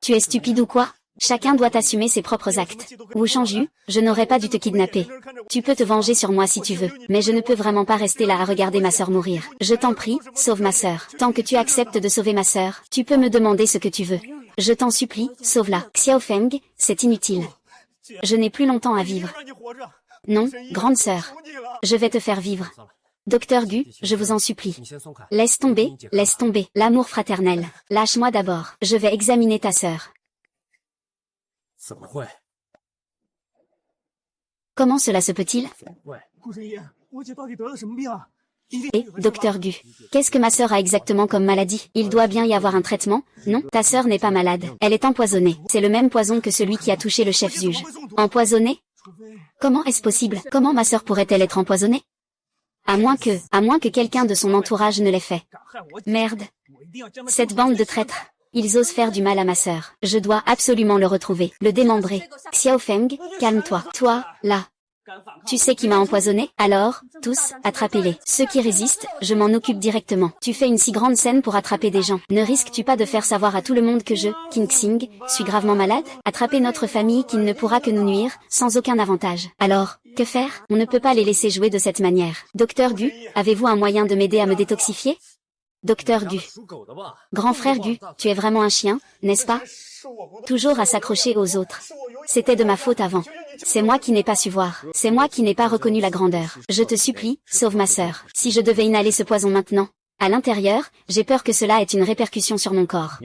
Tu es stupide ou quoi? Chacun doit assumer ses propres actes. Wu Shangju, je n'aurais pas dû te kidnapper. Tu peux te venger sur moi si tu veux, mais je ne peux vraiment pas rester là à regarder ma sœur mourir. Je t'en prie, sauve ma sœur. Tant que tu acceptes de sauver ma sœur, tu peux me demander ce que tu veux. Je t'en supplie, sauve-la. Xiaofeng, c'est inutile. Je n'ai plus longtemps à vivre. Non, grande sœur. Je vais te faire vivre. Docteur Gu, je vous en supplie. Laisse tomber, l'amour fraternel. Lâche-moi d'abord. Je vais examiner ta sœur. Comment cela se peut-il? Et, docteur Gu, qu'est-ce que ma sœur a exactement comme maladie? Il doit bien y avoir un traitement, non? Ta sœur n'est pas malade, elle est empoisonnée. C'est le même poison que celui qui a touché le chef juge. Empoisonnée? Comment est-ce possible? Comment ma sœur pourrait-elle être empoisonnée? À moins que quelqu'un de son entourage ne l'ait fait. Merde. Cette bande de traîtres. Ils osent faire du mal à ma sœur. Je dois absolument le retrouver, le démembrer. Xiaofeng, calme-toi. Toi, là. Tu sais qui m'a empoisonné? Alors, tous, attrapez-les. Ceux qui résistent, je m'en occupe directement. Tu fais une si grande scène pour attraper des gens. Ne risques-tu pas de faire savoir à tout le monde que je, King Xing, suis gravement malade? Attraper notre famille qui ne pourra que nous nuire, sans aucun avantage. Alors, que faire? On ne peut pas les laisser jouer de cette manière. Docteur Gu, avez-vous un moyen de m'aider à me détoxifier? Docteur Gu. Grand frère Gu, tu es vraiment un chien, n'est-ce pas? Toujours à s'accrocher aux autres. C'était de ma faute avant. C'est moi qui n'ai pas su voir. C'est moi qui n'ai pas reconnu la grandeur. Je te supplie, sauve ma sœur. Si je devais inhaler ce poison maintenant, à l'intérieur, j'ai peur que cela ait une répercussion sur mon corps.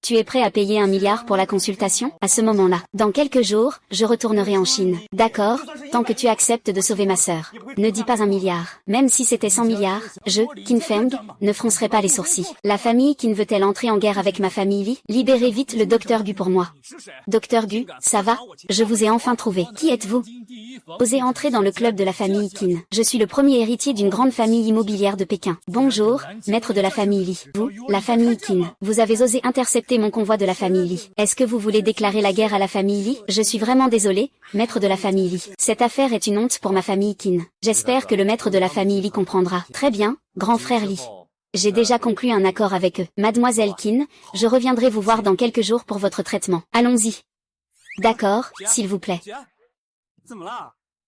Tu es prêt à payer 1 milliard pour la consultation? À ce moment-là, dans quelques jours, je retournerai en Chine. D'accord, tant que tu acceptes de sauver ma sœur. Ne dis pas 1 milliard. Même si c'était 100 milliards, je, Qin Feng, ne froncerai pas les sourcils. La famille Qin veut-elle entrer en guerre avec ma famille Li? Libérez vite le docteur Gu pour moi. Docteur Gu, ça va? Je vous ai enfin trouvé. Qui êtes-vous? Osez entrer dans le club de la famille Qin. Je suis le premier héritier d'une grande famille immobilière de Pékin. Bonjour, maître de la famille Li. Vous, la famille Qin. Vous avez osé intercepter mon convoi de la famille Li. Est-ce que vous voulez déclarer la guerre à la famille Li? Je suis vraiment désolé, maître de la famille Li. Cette affaire est une honte pour ma famille Qin. J'espère que le maître de la famille Li comprendra. Très bien, grand frère Li. J'ai déjà conclu un accord avec eux. Mademoiselle Qin, je reviendrai vous voir dans quelques jours pour votre traitement. Allons-y. D'accord, s'il vous plaît.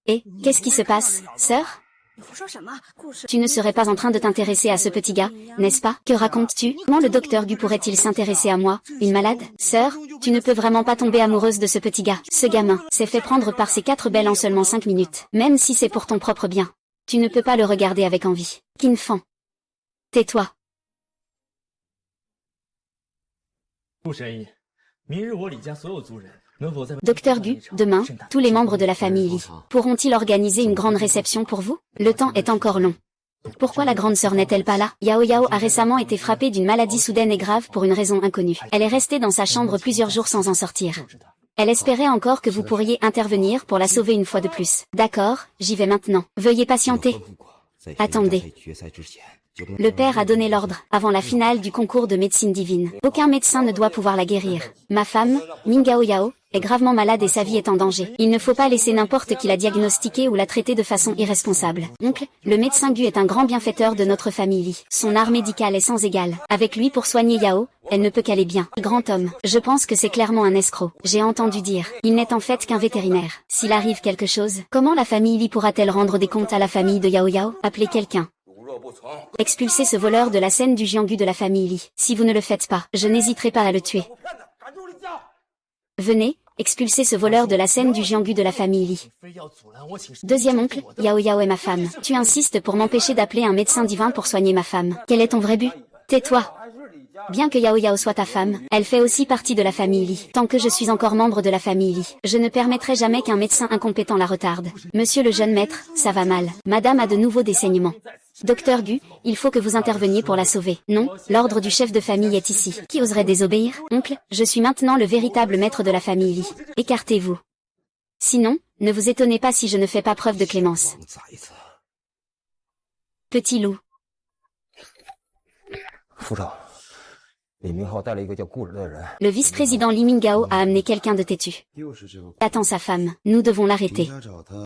Et, qu'est-ce qui se passe, sœur? Tu ne serais pas en train de t'intéresser à ce petit gars, n'est-ce pas? Que racontes-tu? Comment le docteur Gu pourrait-il s'intéresser à moi, une malade? Sœur, tu ne peux vraiment pas tomber amoureuse de ce petit gars. Ce gamin s'est fait prendre par ces 4 belles en seulement 5 minutes. Même si c'est pour ton propre bien. Tu ne peux pas le regarder avec envie. Qin Feng. Tais-toi. Docteur Gu, demain, tous les membres de la famille Li pourront-ils organiser une grande réception pour vous? Le temps est encore long. Pourquoi la grande sœur n'est-elle pas là? Yao Yao a récemment été frappée d'une maladie soudaine et grave pour une raison inconnue. Elle est restée dans sa chambre plusieurs jours sans en sortir. Elle espérait encore que vous pourriez intervenir pour la sauver une fois de plus. D'accord, j'y vais maintenant. Veuillez patienter. Attendez. Le père a donné l'ordre, avant la finale du concours de médecine divine. Aucun médecin ne doit pouvoir la guérir. Ma femme, Mingao Yao, est gravement malade et sa vie est en danger. Il ne faut pas laisser n'importe qui la diagnostiquer ou la traiter de façon irresponsable. Oncle, le médecin Gu est un grand bienfaiteur de notre famille Li. Son art médical est sans égal. Avec lui pour soigner Yao, elle ne peut qu'aller bien. Grand homme, je pense que c'est clairement un escroc. J'ai entendu dire, il n'est en fait qu'un vétérinaire. S'il arrive quelque chose, comment la famille Li pourra-t-elle rendre des comptes à la famille de Yao Yao? Appelez quelqu'un. Expulsez ce voleur de la scène du Jianghu de la famille Li. Si vous ne le faites pas, je n'hésiterai pas à le tuer. Venez, expulsez ce voleur de la scène du Jianghu de la famille Li. Deuxième oncle, Yao Yao est ma femme. Tu insistes pour m'empêcher d'appeler un médecin divin pour soigner ma femme. Quel est ton vrai but? Tais-toi. Bien que Yao Yao soit ta femme, elle fait aussi partie de la famille Li. Tant que je suis encore membre de la famille Li, je ne permettrai jamais qu'un médecin incompétent la retarde. Monsieur le jeune maître, ça va mal. Madame a de nouveau des saignements. Docteur Gu, il faut que vous interveniez pour la sauver. Non, l'ordre du chef de famille est ici. Qui oserait désobéir? Oncle, je suis maintenant le véritable maître de la famille Li. Écartez-vous. Sinon, ne vous étonnez pas si je ne fais pas preuve de clémence. Petit loup. Le vice-président Li Mingao a amené quelqu'un de têtu. Attends sa femme, nous devons l'arrêter.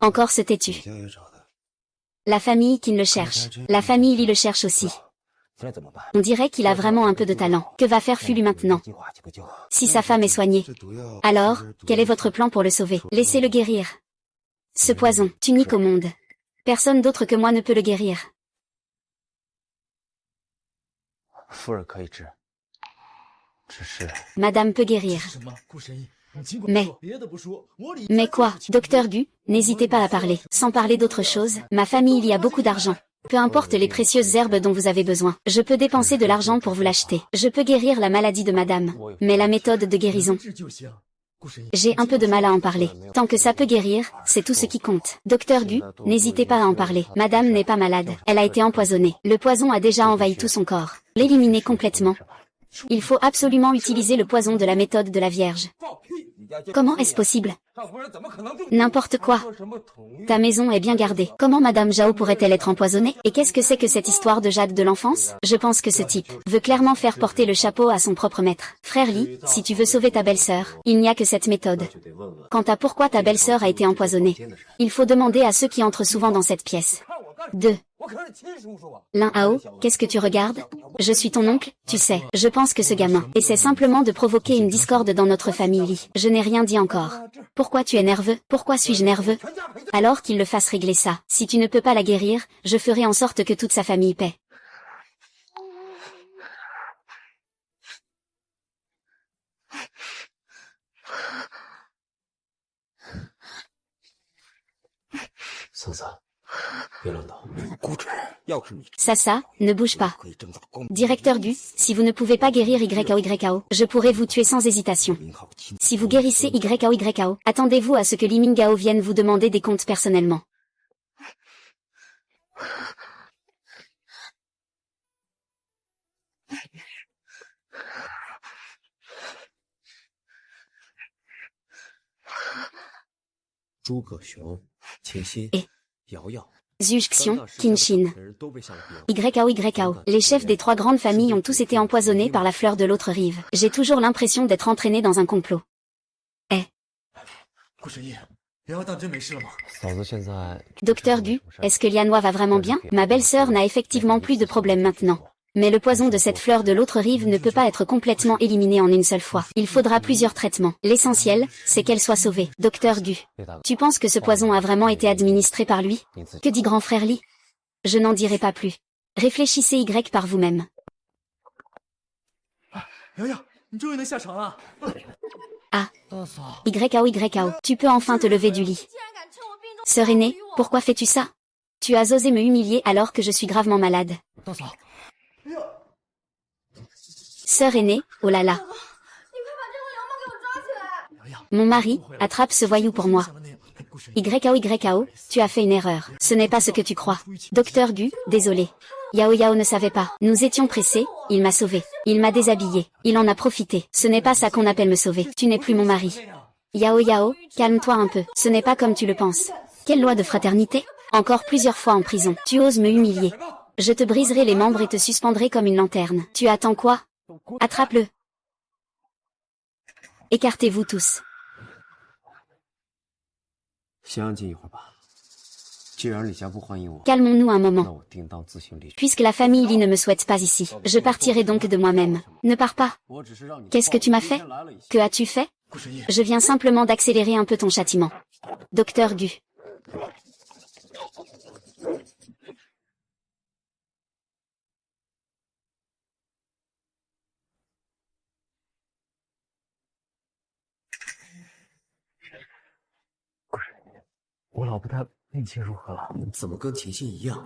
Encore ce têtu. La famille Qin le cherche. La famille Li le cherche aussi. On dirait qu'il a vraiment un peu de talent. Que va faire Fulu maintenant? Si sa femme est soignée. Alors, quel est votre plan pour le sauver? Laissez-le guérir. Ce poison, unique au monde. Personne d'autre que moi ne peut le guérir. Madame peut guérir. Mais quoi, docteur Gu, n'hésitez pas à parler. Sans parler d'autre chose, ma famille y a beaucoup d'argent. Peu importe les précieuses herbes dont vous avez besoin, je peux dépenser de l'argent pour vous l'acheter. Je peux guérir la maladie de madame. Mais la méthode de guérison... J'ai un peu de mal à en parler. Tant que ça peut guérir, c'est tout ce qui compte. Docteur Gu, n'hésitez pas à en parler. Madame n'est pas malade. Elle a été empoisonnée. Le poison a déjà envahi tout son corps. L'éliminer complètement. Il faut absolument utiliser le poison de la méthode de la Vierge. Comment est-ce possible? N'importe quoi. Ta maison est bien gardée. Comment Madame Zhao pourrait-elle être empoisonnée? Et qu'est-ce que c'est que cette histoire de Jade de l'enfance? Je pense que ce type veut clairement faire porter le chapeau à son propre maître. Frère Li, si tu veux sauver ta belle-sœur, il n'y a que cette méthode. Quant à pourquoi ta belle-sœur a été empoisonnée, il faut demander à ceux qui entrent souvent dans cette pièce. 2. L'un Hao, qu'est-ce que tu regardes? Je suis ton oncle, tu sais. Je pense que ce gamin essaie simplement de provoquer une discorde dans notre famille Li. Je n'ai rien dit encore. Pourquoi tu es nerveux? Pourquoi suis-je nerveux? Alors qu'il le fasse régler ça. Si tu ne peux pas la guérir, je ferai en sorte que toute sa famille paie. Ça, ne bouge pas. Directeur Gu, si vous ne pouvez pas guérir YAO, je pourrais vous tuer sans hésitation. Si vous guérissez YAO, attendez-vous à ce que Li Mingao vienne vous demander des comptes personnellement. Et Zhu Xiong, Qin Shin. YAO. Les chefs des 3 grandes familles ont tous été empoisonnés par la fleur de l'autre rive. J'ai toujours l'impression d'être entraîné dans un complot. Docteur Gu, est-ce que Lianhua va vraiment bien? Ma belle-sœur n'a effectivement plus de problème maintenant. Mais le poison de cette fleur de l'autre rive ne peut pas être complètement éliminé en une seule fois. Il faudra plusieurs traitements. L'essentiel, c'est qu'elle soit sauvée. Docteur Gu, tu penses que ce poison a vraiment été administré par lui? Que dit grand frère Li? Je n'en dirai pas plus. Réfléchissez par vous-même. Ah. YAO. Tu peux enfin te lever du lit. Sœur aînée, pourquoi fais-tu ça? Tu as osé me humilier alors que je suis gravement malade. Sœur aînée, oh là là. Mon mari, attrape ce voyou pour moi. YAO, tu as fait une erreur. Ce n'est pas ce que tu crois. Docteur Gu, désolé. Yao ne savait pas. Nous étions pressés, il m'a sauvé. Il m'a déshabillé. Il en a profité. Ce n'est pas ça qu'on appelle me sauver. Tu n'es plus mon mari. Yao, calme-toi un peu. Ce n'est pas comme tu le penses. Quelle loi de fraternité? Encore plusieurs fois en prison. Tu oses me humilier. Je te briserai les membres et te suspendrai comme une lanterne. Tu attends quoi? Attrape-le. Écartez-vous tous. Calmons-nous un moment. Puisque la famille Li ne me souhaite pas ici, je partirai donc de moi-même. Ne pars pas. Qu'est-ce que tu m'as fait? Que as-tu fait? Je viens simplement d'accélérer un peu ton châtiment. Docteur Gu.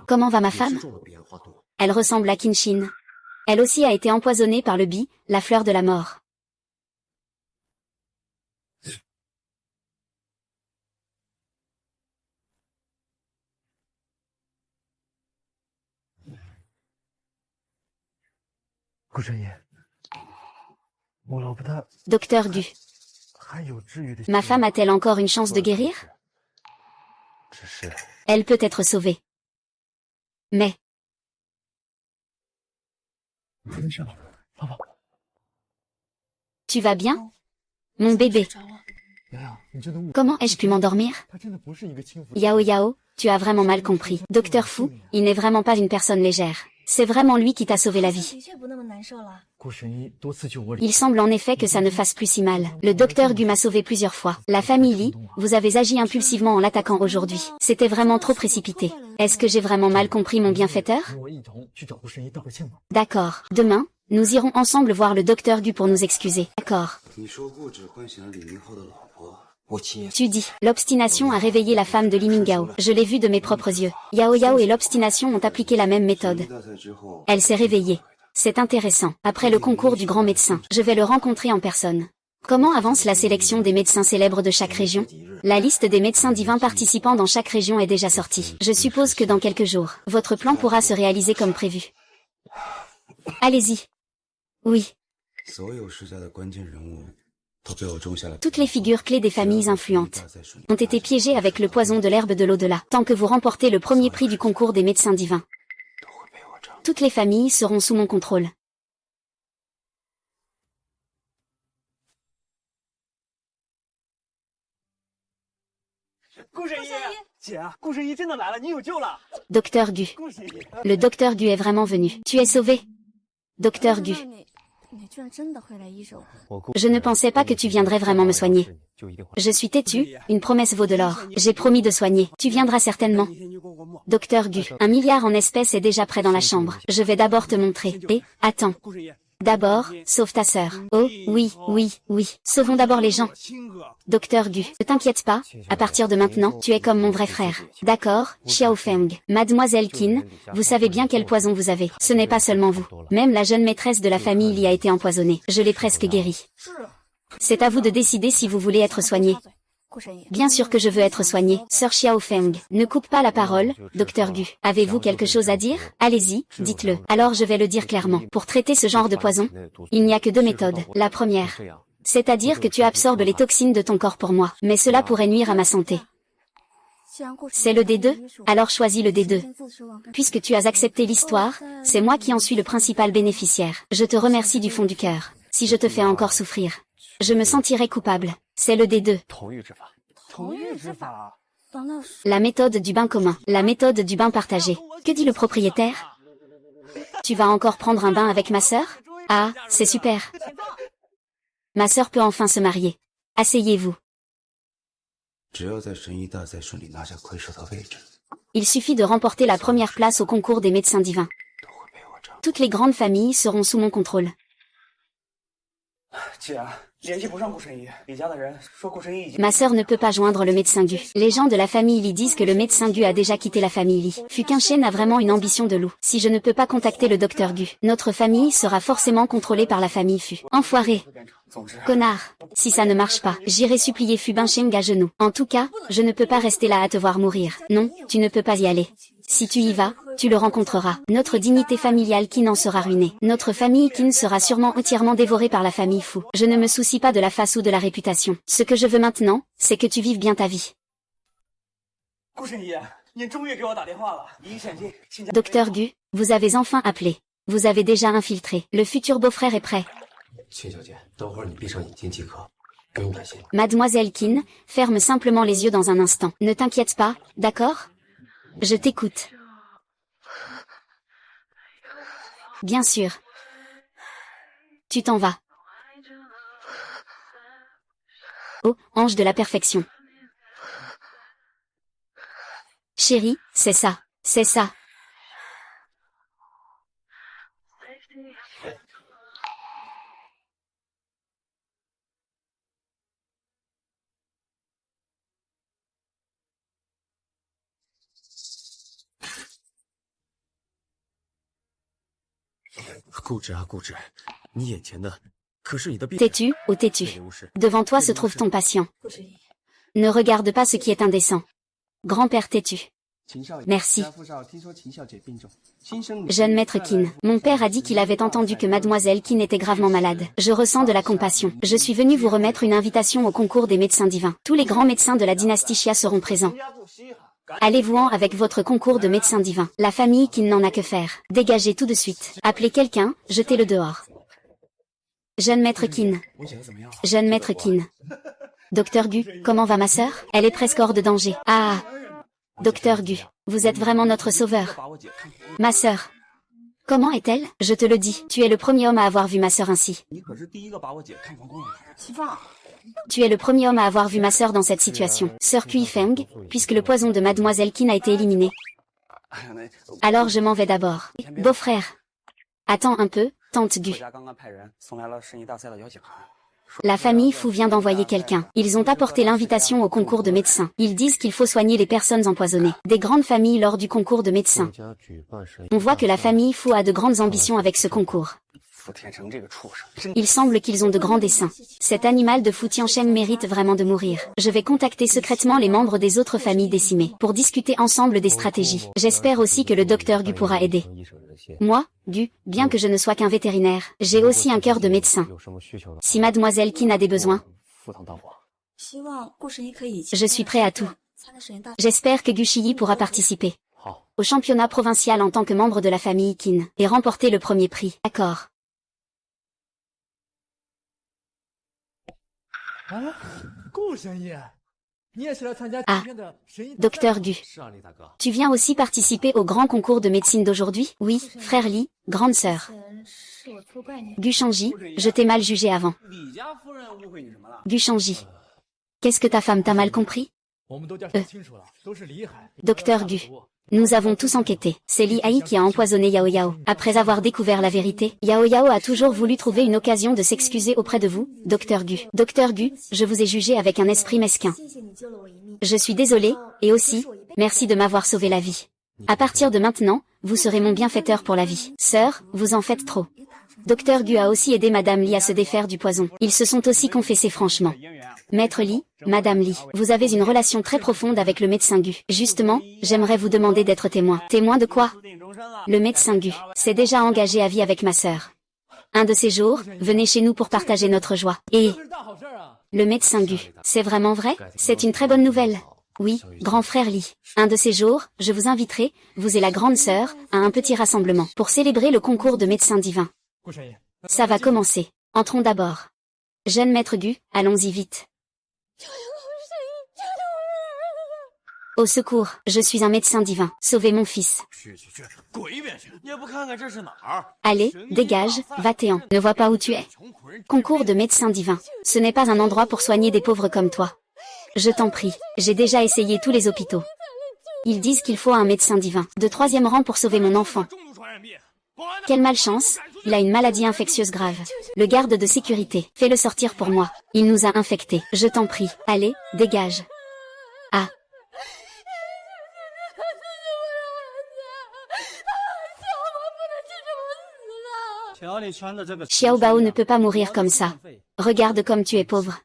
Comment va ma femme? Elle ressemble à Kinshin. Elle aussi a été empoisonnée par le bi, la fleur de la mort. Docteur Gu, ma femme a-t-elle encore une chance de guérir? Elle peut être sauvée. Mais... Tu vas bien? Mon bébé. Comment ai-je pu m'endormir? Yao Yao, tu as vraiment mal compris. Docteur Fu, il n'est vraiment pas une personne légère. C'est vraiment lui qui t'a sauvé la vie. Il semble en effet que ça ne fasse plus si mal. Le docteur Gu m'a sauvé plusieurs fois. La famille Li, vous avez agi impulsivement en l'attaquant aujourd'hui. C'était vraiment trop précipité. Est-ce que j'ai vraiment mal compris mon bienfaiteur? D'accord. Demain, nous irons ensemble voir le docteur Gu pour nous excuser. D'accord. Tu dis, l'obstination a réveillé la femme de Li Minggao. Je l'ai vue de mes propres yeux. Yao Yao et l'obstination ont appliqué la même méthode. Elle s'est réveillée. C'est intéressant. Après le concours du grand médecin, je vais le rencontrer en personne. Comment avance la sélection des médecins célèbres de chaque région? La liste des médecins divins participants dans chaque région est déjà sortie. Je suppose que dans quelques jours, votre plan pourra se réaliser comme prévu. Allez-y. Oui. Toutes les figures clés des familles influentes ont été piégées avec le poison de l'herbe de l'au-delà. Tant que vous remportez le premier prix du concours des médecins divins, toutes les familles seront sous mon contrôle. Docteur Gu. Le docteur Gu est vraiment venu. Tu es sauvé. Docteur Gu. Je ne pensais pas que tu viendrais vraiment me soigner. Je suis têtu, une promesse vaut de l'or. J'ai promis de soigner. Tu viendras certainement. Docteur Gu, 1 milliard en espèces est déjà prêt dans la chambre. Je vais d'abord te montrer. Et, attends. D'abord, sauve ta sœur. Oh, oui, oui, oui. Sauvons d'abord les gens. Docteur Gu, ne t'inquiète pas, à partir de maintenant, tu es comme mon vrai frère. D'accord, Xiao Feng. Mademoiselle Qin, vous savez bien quel poison vous avez. Ce n'est pas seulement vous. Même la jeune maîtresse de la famille y a été empoisonnée. Je l'ai presque guérie. C'est à vous de décider si vous voulez être soigné. Bien sûr que je veux être soigné. Sœur Xiao Feng, ne coupe pas la parole, docteur Gu. Avez-vous quelque chose à dire? Allez-y, dites-le. Alors je vais le dire clairement. Pour traiter ce genre de poison, il n'y a que 2 méthodes. La première, c'est-à-dire que tu absorbes les toxines de ton corps pour moi. Mais cela pourrait nuire à ma santé. C'est le D2? Alors choisis le D2. Puisque tu as accepté l'histoire, c'est moi qui en suis le principal bénéficiaire. Je te remercie du fond du cœur. Si je te fais encore souffrir, je me sentirai coupable. C'est le D2. La méthode du bain commun. La méthode du bain partagé. Que dit le propriétaire? Tu vas encore prendre un bain avec ma sœur? Ah, c'est super. Ma sœur peut enfin se marier. Asseyez-vous. Il suffit de remporter la première place au concours des médecins divins. Toutes les grandes familles seront sous mon contrôle. Ma sœur ne peut pas joindre le médecin Gu. Les gens de la famille Li disent que le médecin Gu a déjà quitté la famille Li. Fukinshen a vraiment une ambition de loup. Si je ne peux pas contacter le docteur Gu, notre famille sera forcément contrôlée par la famille Fu. Enfoiré. Connard. Si ça ne marche pas, j'irai supplier Fu Bincheng à genoux. En tout cas, je ne peux pas rester là à te voir mourir. Non, tu ne peux pas y aller. Si tu y vas, tu le rencontreras. Notre dignité familiale Qin en sera ruinée. Notre famille Qin sera sûrement entièrement dévorée par la famille Fu. Je ne me soucie pas de la face ou de la réputation. Ce que je veux maintenant, c'est que tu vives bien ta vie. Docteur Gu, vous avez enfin appelé. Vous avez déjà infiltré. Le futur beau-frère est prêt. Mademoiselle Qin, ferme simplement les yeux dans un instant. Ne t'inquiète pas, d'accord? Je t'écoute. Bien sûr. Tu t'en vas. Oh, ange de la perfection. Chérie, c'est ça. C'est ça. T'es-tu ou t'es-tu? Devant toi se trouve ton patient. Ne regarde pas ce qui est indécent. Grand-père têtu. Merci. Jeune maître Qin, mon père a dit qu'il avait entendu que mademoiselle Qin était gravement malade. Je ressens de la compassion. Je suis venu vous remettre une invitation au concours des médecins divins. Tous les grands médecins de la dynastie Xia seront présents. Allez-vous-en avec votre concours de médecins divins. La famille Qin n'en a que faire. Dégagez tout de suite. Appelez quelqu'un, jetez-le dehors. Jeune maître Qin. Jeune maître Qin. Docteur Gu, comment va ma sœur? Elle est presque hors de danger. Ah! Docteur Gu, vous êtes vraiment notre sauveur. Ma sœur. Comment est-elle? Je te le dis, tu es le premier homme à avoir vu ma sœur ainsi. Tu es le premier homme à avoir vu ma sœur dans cette situation. Sœur Kuifeng, puisque le poison de mademoiselle Qin a été éliminé. Alors je m'en vais d'abord. Beau-frère. Attends un peu, tante Gu. La famille Fu vient d'envoyer quelqu'un. Ils ont apporté l'invitation au concours de médecins. Ils disent qu'il faut soigner les personnes empoisonnées. Des grandes familles lors du concours de médecins. On voit que la famille Fu a de grandes ambitions avec ce concours. Il semble qu'ils ont de grands desseins. Cet animal de Fu Tiansheng mérite vraiment de mourir. Je vais contacter secrètement les membres des autres familles décimées pour discuter ensemble des stratégies. J'espère aussi que le docteur Gu pourra aider. Moi, Gu, bien que je ne sois qu'un vétérinaire, j'ai aussi un cœur de médecin. Si mademoiselle Qin a des besoins, je suis prêt à tout. J'espère que Gu Shiyi pourra participer au championnat provincial en tant que membre de la famille Qin et remporter le premier prix. D'accord. Ah, docteur Gu. Tu viens aussi participer au grand concours de médecine d'aujourd'hui? Oui, frère Li, grande sœur. Gu Shangji, je t'ai mal jugé avant. Gu Shangji. Qu'est-ce que ta femme t'a mal compris? Docteur Gu. Nous avons tous enquêté. C'est Li Hai qui a empoisonné Yao Yao. Après avoir découvert la vérité, Yao Yao a toujours voulu trouver une occasion de s'excuser auprès de vous, Docteur Gu. Docteur Gu, je vous ai jugé avec un esprit mesquin. Je suis désolée, et aussi, merci de m'avoir sauvé la vie. À partir de maintenant, vous serez mon bienfaiteur pour la vie. Sœur, vous en faites trop. Docteur Gu a aussi aidé Madame Li à se défaire du poison. Ils se sont aussi confessés franchement. Maître Li, Madame Li, vous avez une relation très profonde avec le médecin Gu. Justement, j'aimerais vous demander d'être témoin. Témoin de quoi? Le médecin Gu s'est déjà engagé à vie avec ma sœur. Un de ces jours, venez chez nous pour partager notre joie. Et le médecin Gu, c'est vraiment vrai? C'est une très bonne nouvelle. Oui, grand frère Li. Un de ces jours, je vous inviterai, vous et la grande sœur, à un petit rassemblement pour célébrer le concours de médecins divins. Ça va commencer. Entrons d'abord. Jeune maître Gu, allons-y vite. Au secours, je suis un médecin divin. Sauvez mon fils. Allez, dégage, va-t'en. Ne vois pas où tu es. Concours de médecins divins. Ce n'est pas un endroit pour soigner des pauvres comme toi. Je t'en prie, j'ai déjà essayé tous les hôpitaux. Ils disent qu'il faut un médecin divin, de 3e rang pour sauver mon enfant. Quelle malchance, il a une maladie infectieuse grave. Le garde de sécurité, fais-le sortir pour moi. Il nous a infectés. Je t'en prie, allez, dégage. Ah. Xiao Bao ne peut pas mourir comme ça. Regarde comme tu es pauvre.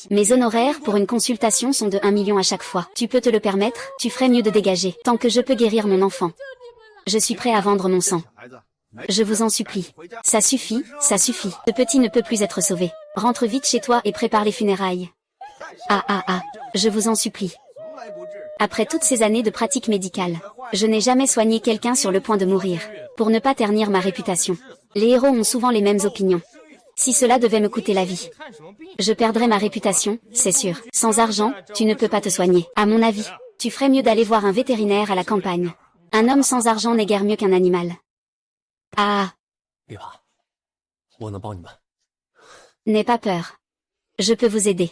Mes honoraires pour une consultation sont de 1 million à chaque fois. Tu peux te le permettre, tu ferais mieux de dégager, tant que je peux guérir mon enfant. Je suis prêt à vendre mon sang. Je vous en supplie. Ça suffit, ça suffit. Ce petit ne peut plus être sauvé. Rentre vite chez toi et prépare les funérailles. Ah, je vous en supplie. Après toutes ces années de pratique médicale, je n'ai jamais soigné quelqu'un sur le point de mourir, pour ne pas ternir ma réputation. Les héros ont souvent les mêmes opinions. Si cela devait me coûter la vie, je perdrais ma réputation, c'est sûr. Sans argent, tu ne peux pas te soigner. À mon avis, tu ferais mieux d'aller voir un vétérinaire à la campagne. Un homme sans argent n'est guère mieux qu'un animal. Ah. N'aie pas peur. Je peux vous aider.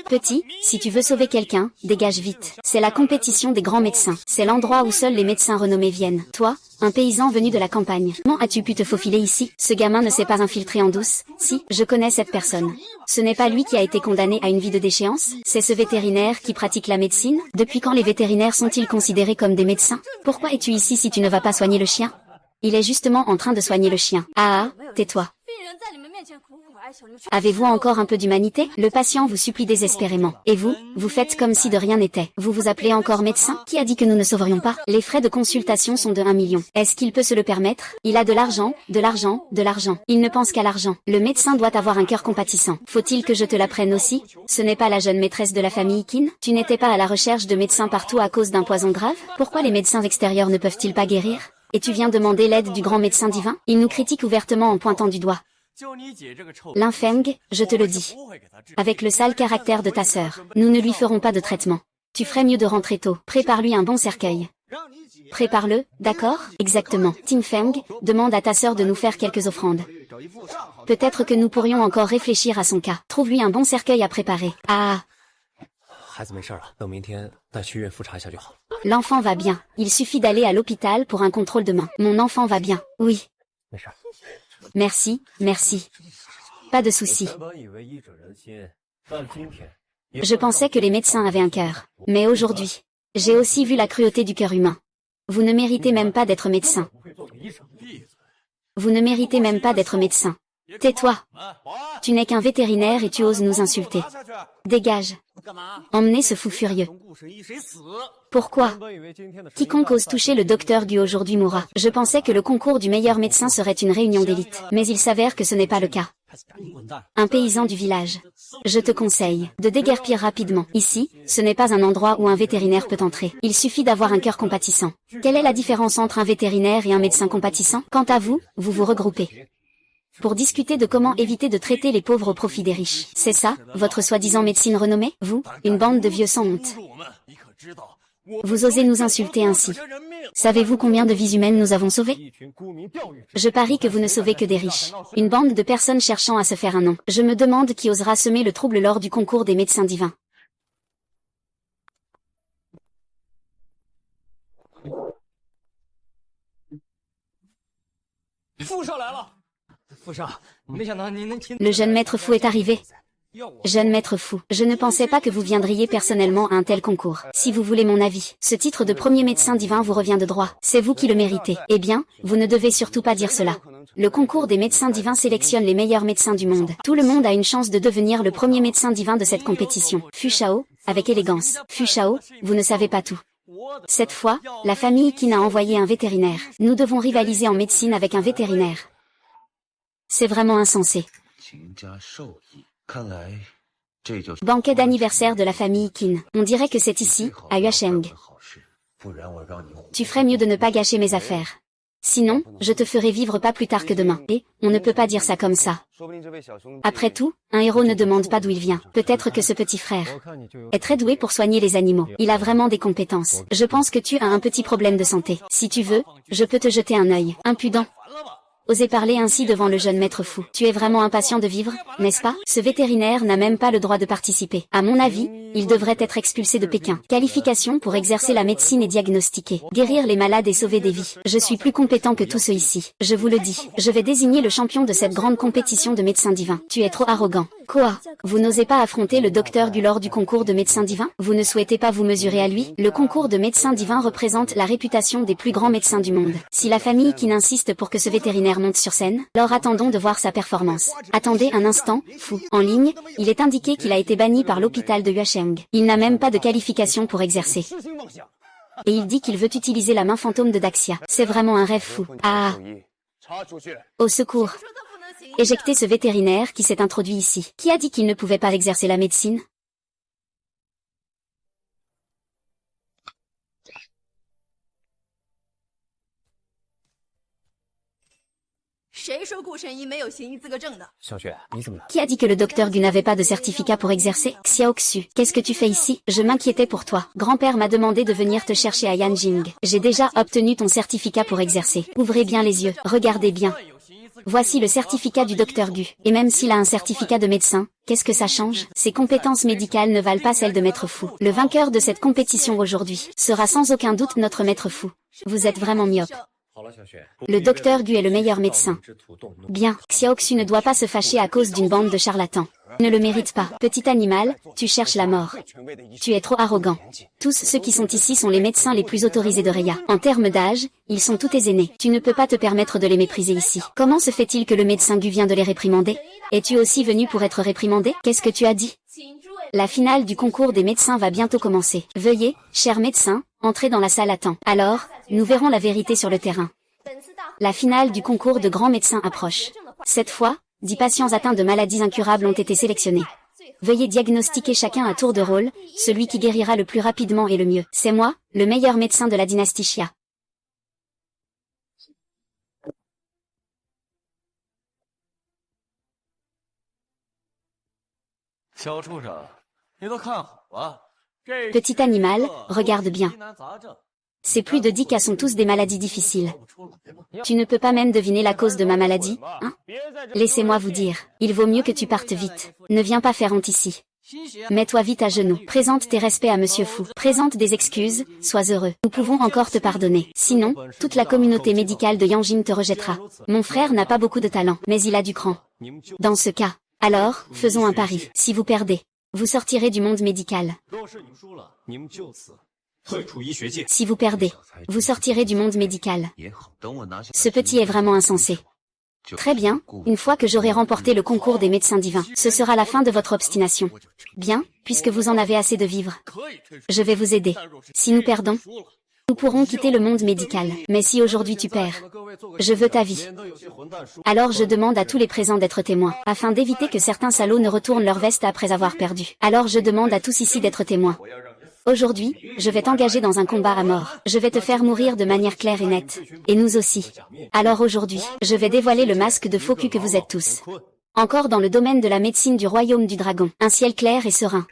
Petit, si tu veux sauver quelqu'un, dégage vite. C'est la compétition des grands médecins. C'est l'endroit où seuls les médecins renommés viennent. Toi, un paysan venu de la campagne. Comment as-tu pu te faufiler ici? Ce gamin ne s'est pas infiltré en douce. Si, je connais cette personne. Ce n'est pas lui qui a été condamné à une vie de déchéance, c'est ce vétérinaire qui pratique la médecine. Depuis quand les vétérinaires sont-ils considérés comme des médecins? Pourquoi es-tu ici si tu ne vas pas soigner le chien? Il est justement en train de soigner le chien. Ah, tais-toi. Avez-vous encore un peu d'humanité? Le patient vous supplie désespérément. Et vous, vous faites comme si de rien n'était. Vous vous appelez encore médecin? Qui a dit que nous ne sauverions pas? Les frais de consultation sont de 1 million. Est-ce qu'il peut se le permettre? Il a de l'argent, de l'argent, de l'argent. Il ne pense qu'à l'argent. Le médecin doit avoir un cœur compatissant. Faut-il que je te l'apprenne aussi? Ce n'est pas la jeune maîtresse de la famille Qin? Tu n'étais pas à la recherche de médecins partout à cause d'un poison grave? Pourquoi les médecins extérieurs ne peuvent-ils pas guérir? Et tu viens demander l'aide du grand médecin divin? Il nous critique ouvertement en pointant du doigt. Linfeng, je te le dis. Avec le sale caractère de ta sœur, nous ne lui ferons pas de traitement. Tu ferais mieux de rentrer tôt. Prépare-lui un bon cercueil. Prépare-le, d'accord? Exactement. Tin Feng, demande à ta sœur de nous faire quelques offrandes. Peut-être que nous pourrions encore réfléchir à son cas. Trouve-lui un bon cercueil à préparer. Ah. L'enfant va bien. Il suffit d'aller à l'hôpital pour un contrôle demain. Mon enfant va bien. Oui. Merci, merci. Pas de souci. Je pensais que les médecins avaient un cœur. Mais aujourd'hui, j'ai aussi vu la cruauté du cœur humain. Vous ne méritez même pas d'être médecin. Vous ne méritez même pas d'être médecin. Tais-toi. Tu n'es qu'un vétérinaire et tu oses nous insulter. Dégage. Emmenez ce fou furieux. Pourquoi? Quiconque ose toucher le docteur Gu aujourd'hui mourra. Je pensais que le concours du meilleur médecin serait une réunion d'élite, mais il s'avère que ce n'est pas le cas. Un paysan du village. Je te conseille de déguerpir rapidement. Ici, ce n'est pas un endroit où un vétérinaire peut entrer. Il suffit d'avoir un cœur compatissant. Quelle est la différence entre un vétérinaire et un médecin compatissant? Quant à vous, vous vous regroupez pour discuter de comment éviter de traiter les pauvres au profit des riches. C'est ça, votre soi-disant médecine renommée? Vous, une bande de vieux sans honte. Vous osez nous insulter ainsi. Savez-vous combien de vies humaines nous avons sauvées? Je parie que vous ne sauvez que des riches. Une bande de personnes cherchant à se faire un nom. Je me demande qui osera semer le trouble lors du concours des médecins divins. Le jeune maître fou est arrivé. Jeune maître fou, je ne pensais pas que vous viendriez personnellement à un tel concours. Si vous voulez mon avis, ce titre de premier médecin divin vous revient de droit. C'est vous qui le méritez. Eh bien, vous ne devez surtout pas dire cela. Le concours des médecins divins sélectionne les meilleurs médecins du monde. Tout le monde a une chance de devenir le premier médecin divin de cette compétition. Fu Shao, avec élégance. Fu Shao, vous ne savez pas tout. Cette fois, la famille Qin a envoyé un vétérinaire. Nous devons rivaliser en médecine avec un vétérinaire. C'est vraiment insensé. Banquet d'anniversaire de la famille Qin. On dirait que c'est ici, à Yuesheng. Tu ferais mieux de ne pas gâcher mes affaires. Sinon, je te ferai vivre pas plus tard que demain. Et, on ne peut pas dire ça comme ça. Après tout, un héros ne demande pas d'où il vient. Peut-être que ce petit frère est très doué pour soigner les animaux. Il a vraiment des compétences. Je pense que tu as un petit problème de santé. Si tu veux, je peux te jeter un œil. Impudent. Osez parler ainsi devant le jeune maître fou. Tu es vraiment impatient de vivre, n'est-ce pas? Ce vétérinaire n'a même pas le droit de participer. À mon avis, il devrait être expulsé de Pékin. Qualification pour exercer la médecine et diagnostiquer, guérir les malades et sauver des vies. Je suis plus compétent que tous ceux ici. Je vous le dis. Je vais désigner le champion de cette grande compétition de médecins divins. Tu es trop arrogant. Quoi? Vous n'osez pas affronter le docteur Gu lors du concours de médecins divins? Vous ne souhaitez pas vous mesurer à lui? Le concours de médecins divins représente la réputation des plus grands médecins du monde. Si la famille Qin insiste pour que ce vétérinaire monte sur scène, alors attendons de voir sa performance. Attendez un instant, fou. En ligne, il est indiqué qu'il a été banni par l'hôpital de Yuesheng. Il n'a même pas de qualification pour exercer. Et il dit qu'il veut utiliser la main fantôme de Daxia. C'est vraiment un rêve fou. Ah! Au secours! Éjectez ce vétérinaire qui s'est introduit ici. Qui a dit qu'il ne pouvait pas exercer la médecine? Qui a dit que le docteur Gu n'avait pas de certificat pour exercer? Xiao Xu, qu'est-ce que tu fais ici? Je m'inquiétais pour toi. Grand-père m'a demandé de venir te chercher à Yanjing. J'ai déjà obtenu ton certificat pour exercer. Ouvrez bien les yeux, regardez bien. Voici le certificat du docteur Gu. Et même s'il a un certificat de médecin, qu'est-ce que ça change? Ses compétences médicales ne valent pas celles de maître fou. Le vainqueur de cette compétition aujourd'hui sera sans aucun doute notre maître fou. Vous êtes vraiment myope. Le docteur Gu est le meilleur médecin. Bien, Xiaoxu ne doit pas se fâcher à cause d'une bande de charlatans. Ne le mérite pas. Petit animal, tu cherches la mort. Tu es trop arrogant. Tous ceux qui sont ici sont les médecins les plus autorisés de Reya. En termes d'âge, ils sont tous tes aînés. Tu ne peux pas te permettre de les mépriser ici. Comment se fait-il que le médecin Gu vient de les réprimander? Es-tu aussi venu pour être réprimandé? Qu'est-ce que tu as dit? La finale du concours des médecins va bientôt commencer. Veuillez, cher médecin, entrer dans la salle à temps. Alors, nous verrons la vérité sur le terrain. La finale du concours de grands médecins approche. Cette fois, 10 patients atteints de maladies incurables ont été sélectionnés. Veuillez diagnostiquer chacun à tour de rôle, celui qui guérira le plus rapidement et le mieux. C'est moi, le meilleur médecin de la dynastie Xia. Petit animal, regarde bien. Ces plus de 10 cas sont tous des maladies difficiles. Tu ne peux pas même deviner la cause de ma maladie, hein? Laissez-moi vous dire, il vaut mieux que tu partes vite. Ne viens pas faire honte ici. Mets-toi vite à genoux. Présente tes respects à Monsieur Fou. Présente des excuses, sois heureux. Nous pouvons encore te pardonner. Sinon, toute la communauté médicale de Yanjin te rejettera. Mon frère n'a pas beaucoup de talent, mais il a du cran. Dans ce cas, alors, faisons un pari. Si vous perdez, vous sortirez du monde médical. Si vous perdez, vous sortirez du monde médical. Ce petit est vraiment insensé. Très bien, une fois que j'aurai remporté le concours des médecins divins, ce sera la fin de votre obstination. Bien, puisque vous en avez assez de vivre. Je vais vous aider. Si nous perdons, nous pourrons quitter le monde médical. Mais si aujourd'hui tu perds, je veux ta vie. Alors je demande à tous les présents d'être témoins, afin d'éviter que certains salauds ne retournent leur veste après avoir perdu. Alors je demande à tous ici d'être témoins. Aujourd'hui, je vais t'engager dans un combat à mort. Je vais te faire mourir de manière claire et nette. Et nous aussi. Alors aujourd'hui, je vais dévoiler le masque de faux cul que vous êtes tous. Encore dans le domaine de la médecine du royaume du dragon. Un ciel clair et serein.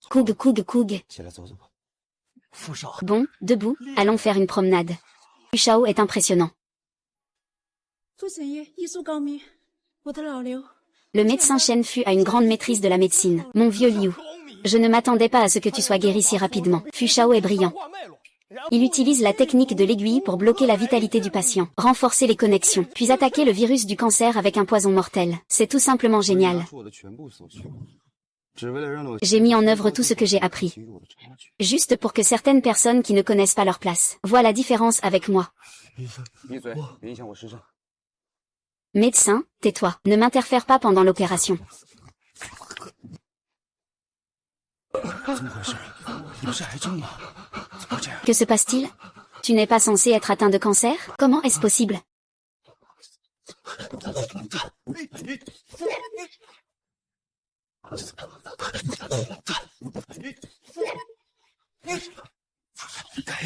Coug coug coug. Bon, debout, allons faire une promenade. Fu Shao est impressionnant. Le médecin Shen Fu a une grande maîtrise de la médecine. Mon vieux Liu. Je ne m'attendais pas à ce que tu sois guéri si rapidement. Fu Shao est brillant. Il utilise la technique de l'aiguille pour bloquer la vitalité du patient, renforcer les connexions, puis attaquer le virus du cancer avec un poison mortel. C'est tout simplement génial. J'ai mis en œuvre tout ce que j'ai appris. Juste pour que certaines personnes qui ne connaissent pas leur place voient la différence avec moi. Médecin, tais-toi. Ne m'interfère pas pendant l'opération. Que se passe-t-il? Tu n'es pas censé être atteint de cancer? Comment est-ce possible?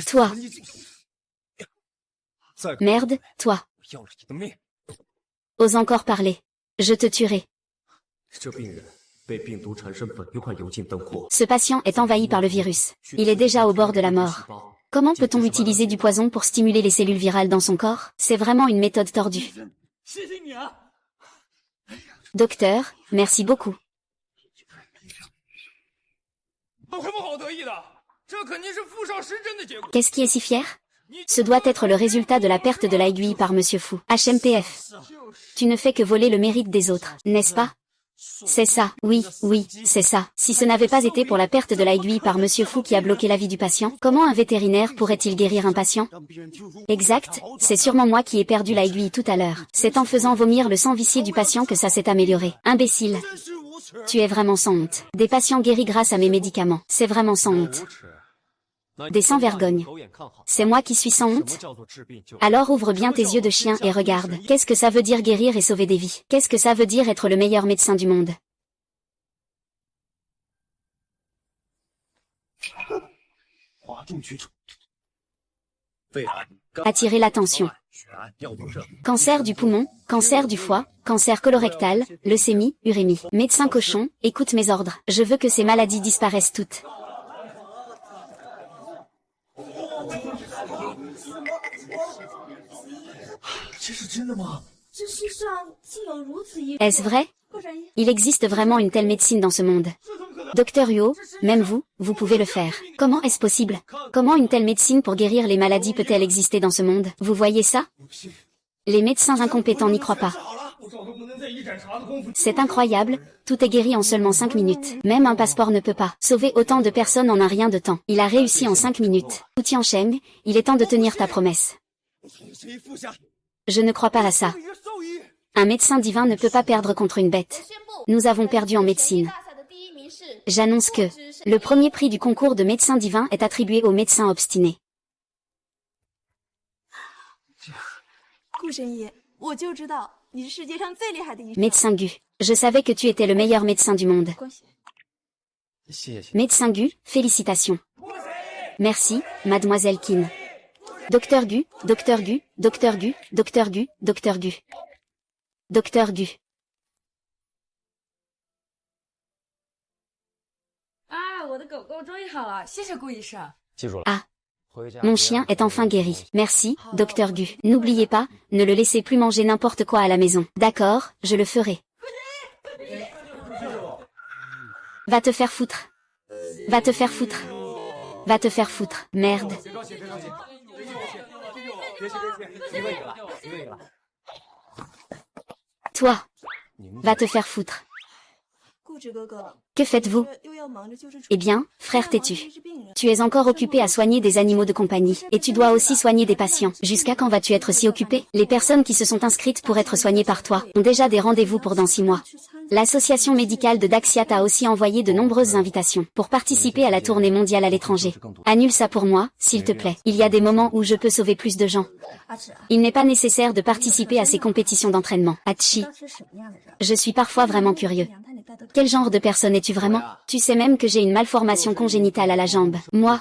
Toi. Merde, toi. Ose encore parler. Je te tuerai. Ce patient est envahi par le virus. Il est déjà au bord de la mort. Comment peut-on utiliser du poison pour stimuler les cellules virales dans son corps? C'est vraiment une méthode tordue. Docteur, merci beaucoup. Qu'est-ce qui est si fier? Ce doit être le résultat de la perte de l'aiguille par Monsieur Fou. HMPF. Tu ne fais que voler le mérite des autres, n'est-ce pas? C'est ça, oui, c'est ça. Si ce n'avait pas été pour la perte de l'aiguille par Monsieur Fou qui a bloqué la vie du patient, comment un vétérinaire pourrait-il guérir un patient? Exact, c'est sûrement moi qui ai perdu l'aiguille tout à l'heure. C'est en faisant vomir le sang vicié du patient que ça s'est amélioré. Imbécile. Tu es vraiment sans honte. Des patients guéris grâce à mes médicaments. C'est vraiment sans honte. Des sans-vergognes. C'est moi qui suis sans honte? Alors ouvre bien tes yeux de chien et regarde. Qu'est-ce que ça veut dire guérir et sauver des vies? Qu'est-ce que ça veut dire être le meilleur médecin du monde? Attirer l'attention. Cancer du poumon, cancer du foie, cancer colorectal, leucémie, urémie. Médecin cochon, écoute mes ordres. Je veux que ces maladies disparaissent toutes. Est-ce vrai? Il existe vraiment une telle médecine dans ce monde. Docteur Huo, même vous, vous pouvez le faire. Comment est-ce possible? Comment une telle médecine pour guérir les maladies peut-elle exister dans ce monde? Vous voyez ça? Les médecins incompétents n'y croient pas. C'est incroyable, tout est guéri en seulement 5 minutes. Même un passeport ne peut pas sauver autant de personnes en un rien de temps. Il a réussi en 5 minutes. Wu Tiansheng, il est temps de tenir ta promesse. Je ne crois pas à ça. Un médecin divin ne peut pas perdre contre une bête. Nous avons perdu en médecine. J'annonce que le premier prix du concours de médecin divin est attribué au médecin obstiné. Médecin Gu, je savais que tu étais le meilleur médecin du monde. Médecin Gu, félicitations. Merci, mademoiselle Qin. Docteur Gu, Docteur Gu, Docteur Gu, Docteur Gu, Docteur Gu. Docteur Gu. Ah. Mon chien est enfin guéri. Merci, Docteur Gu. N'oubliez pas, ne le laissez plus manger n'importe quoi à la maison. D'accord, je le ferai. Va te faire foutre. Va te faire foutre. Va te faire foutre. Merde. Toi. Va te faire foutre. Que faites-vous? Eh bien, frère têtu. Tu es encore occupé à soigner des animaux de compagnie. Et tu dois aussi soigner des patients. Jusqu'à quand vas-tu être si occupé? Les personnes qui se sont inscrites pour être soignées par toi ont déjà des rendez-vous pour dans 6 mois. L'association médicale de Daxia a aussi envoyé de nombreuses invitations pour participer à la tournée mondiale à l'étranger. Annule ça pour moi, s'il te plaît. Il y a des moments où je peux sauver plus de gens. Il n'est pas nécessaire de participer à ces compétitions d'entraînement. Hachi. Je suis parfois vraiment curieux. Quel genre de personne es-tu vraiment? Tu sais même que j'ai une malformation congénitale à la jambe. Moi,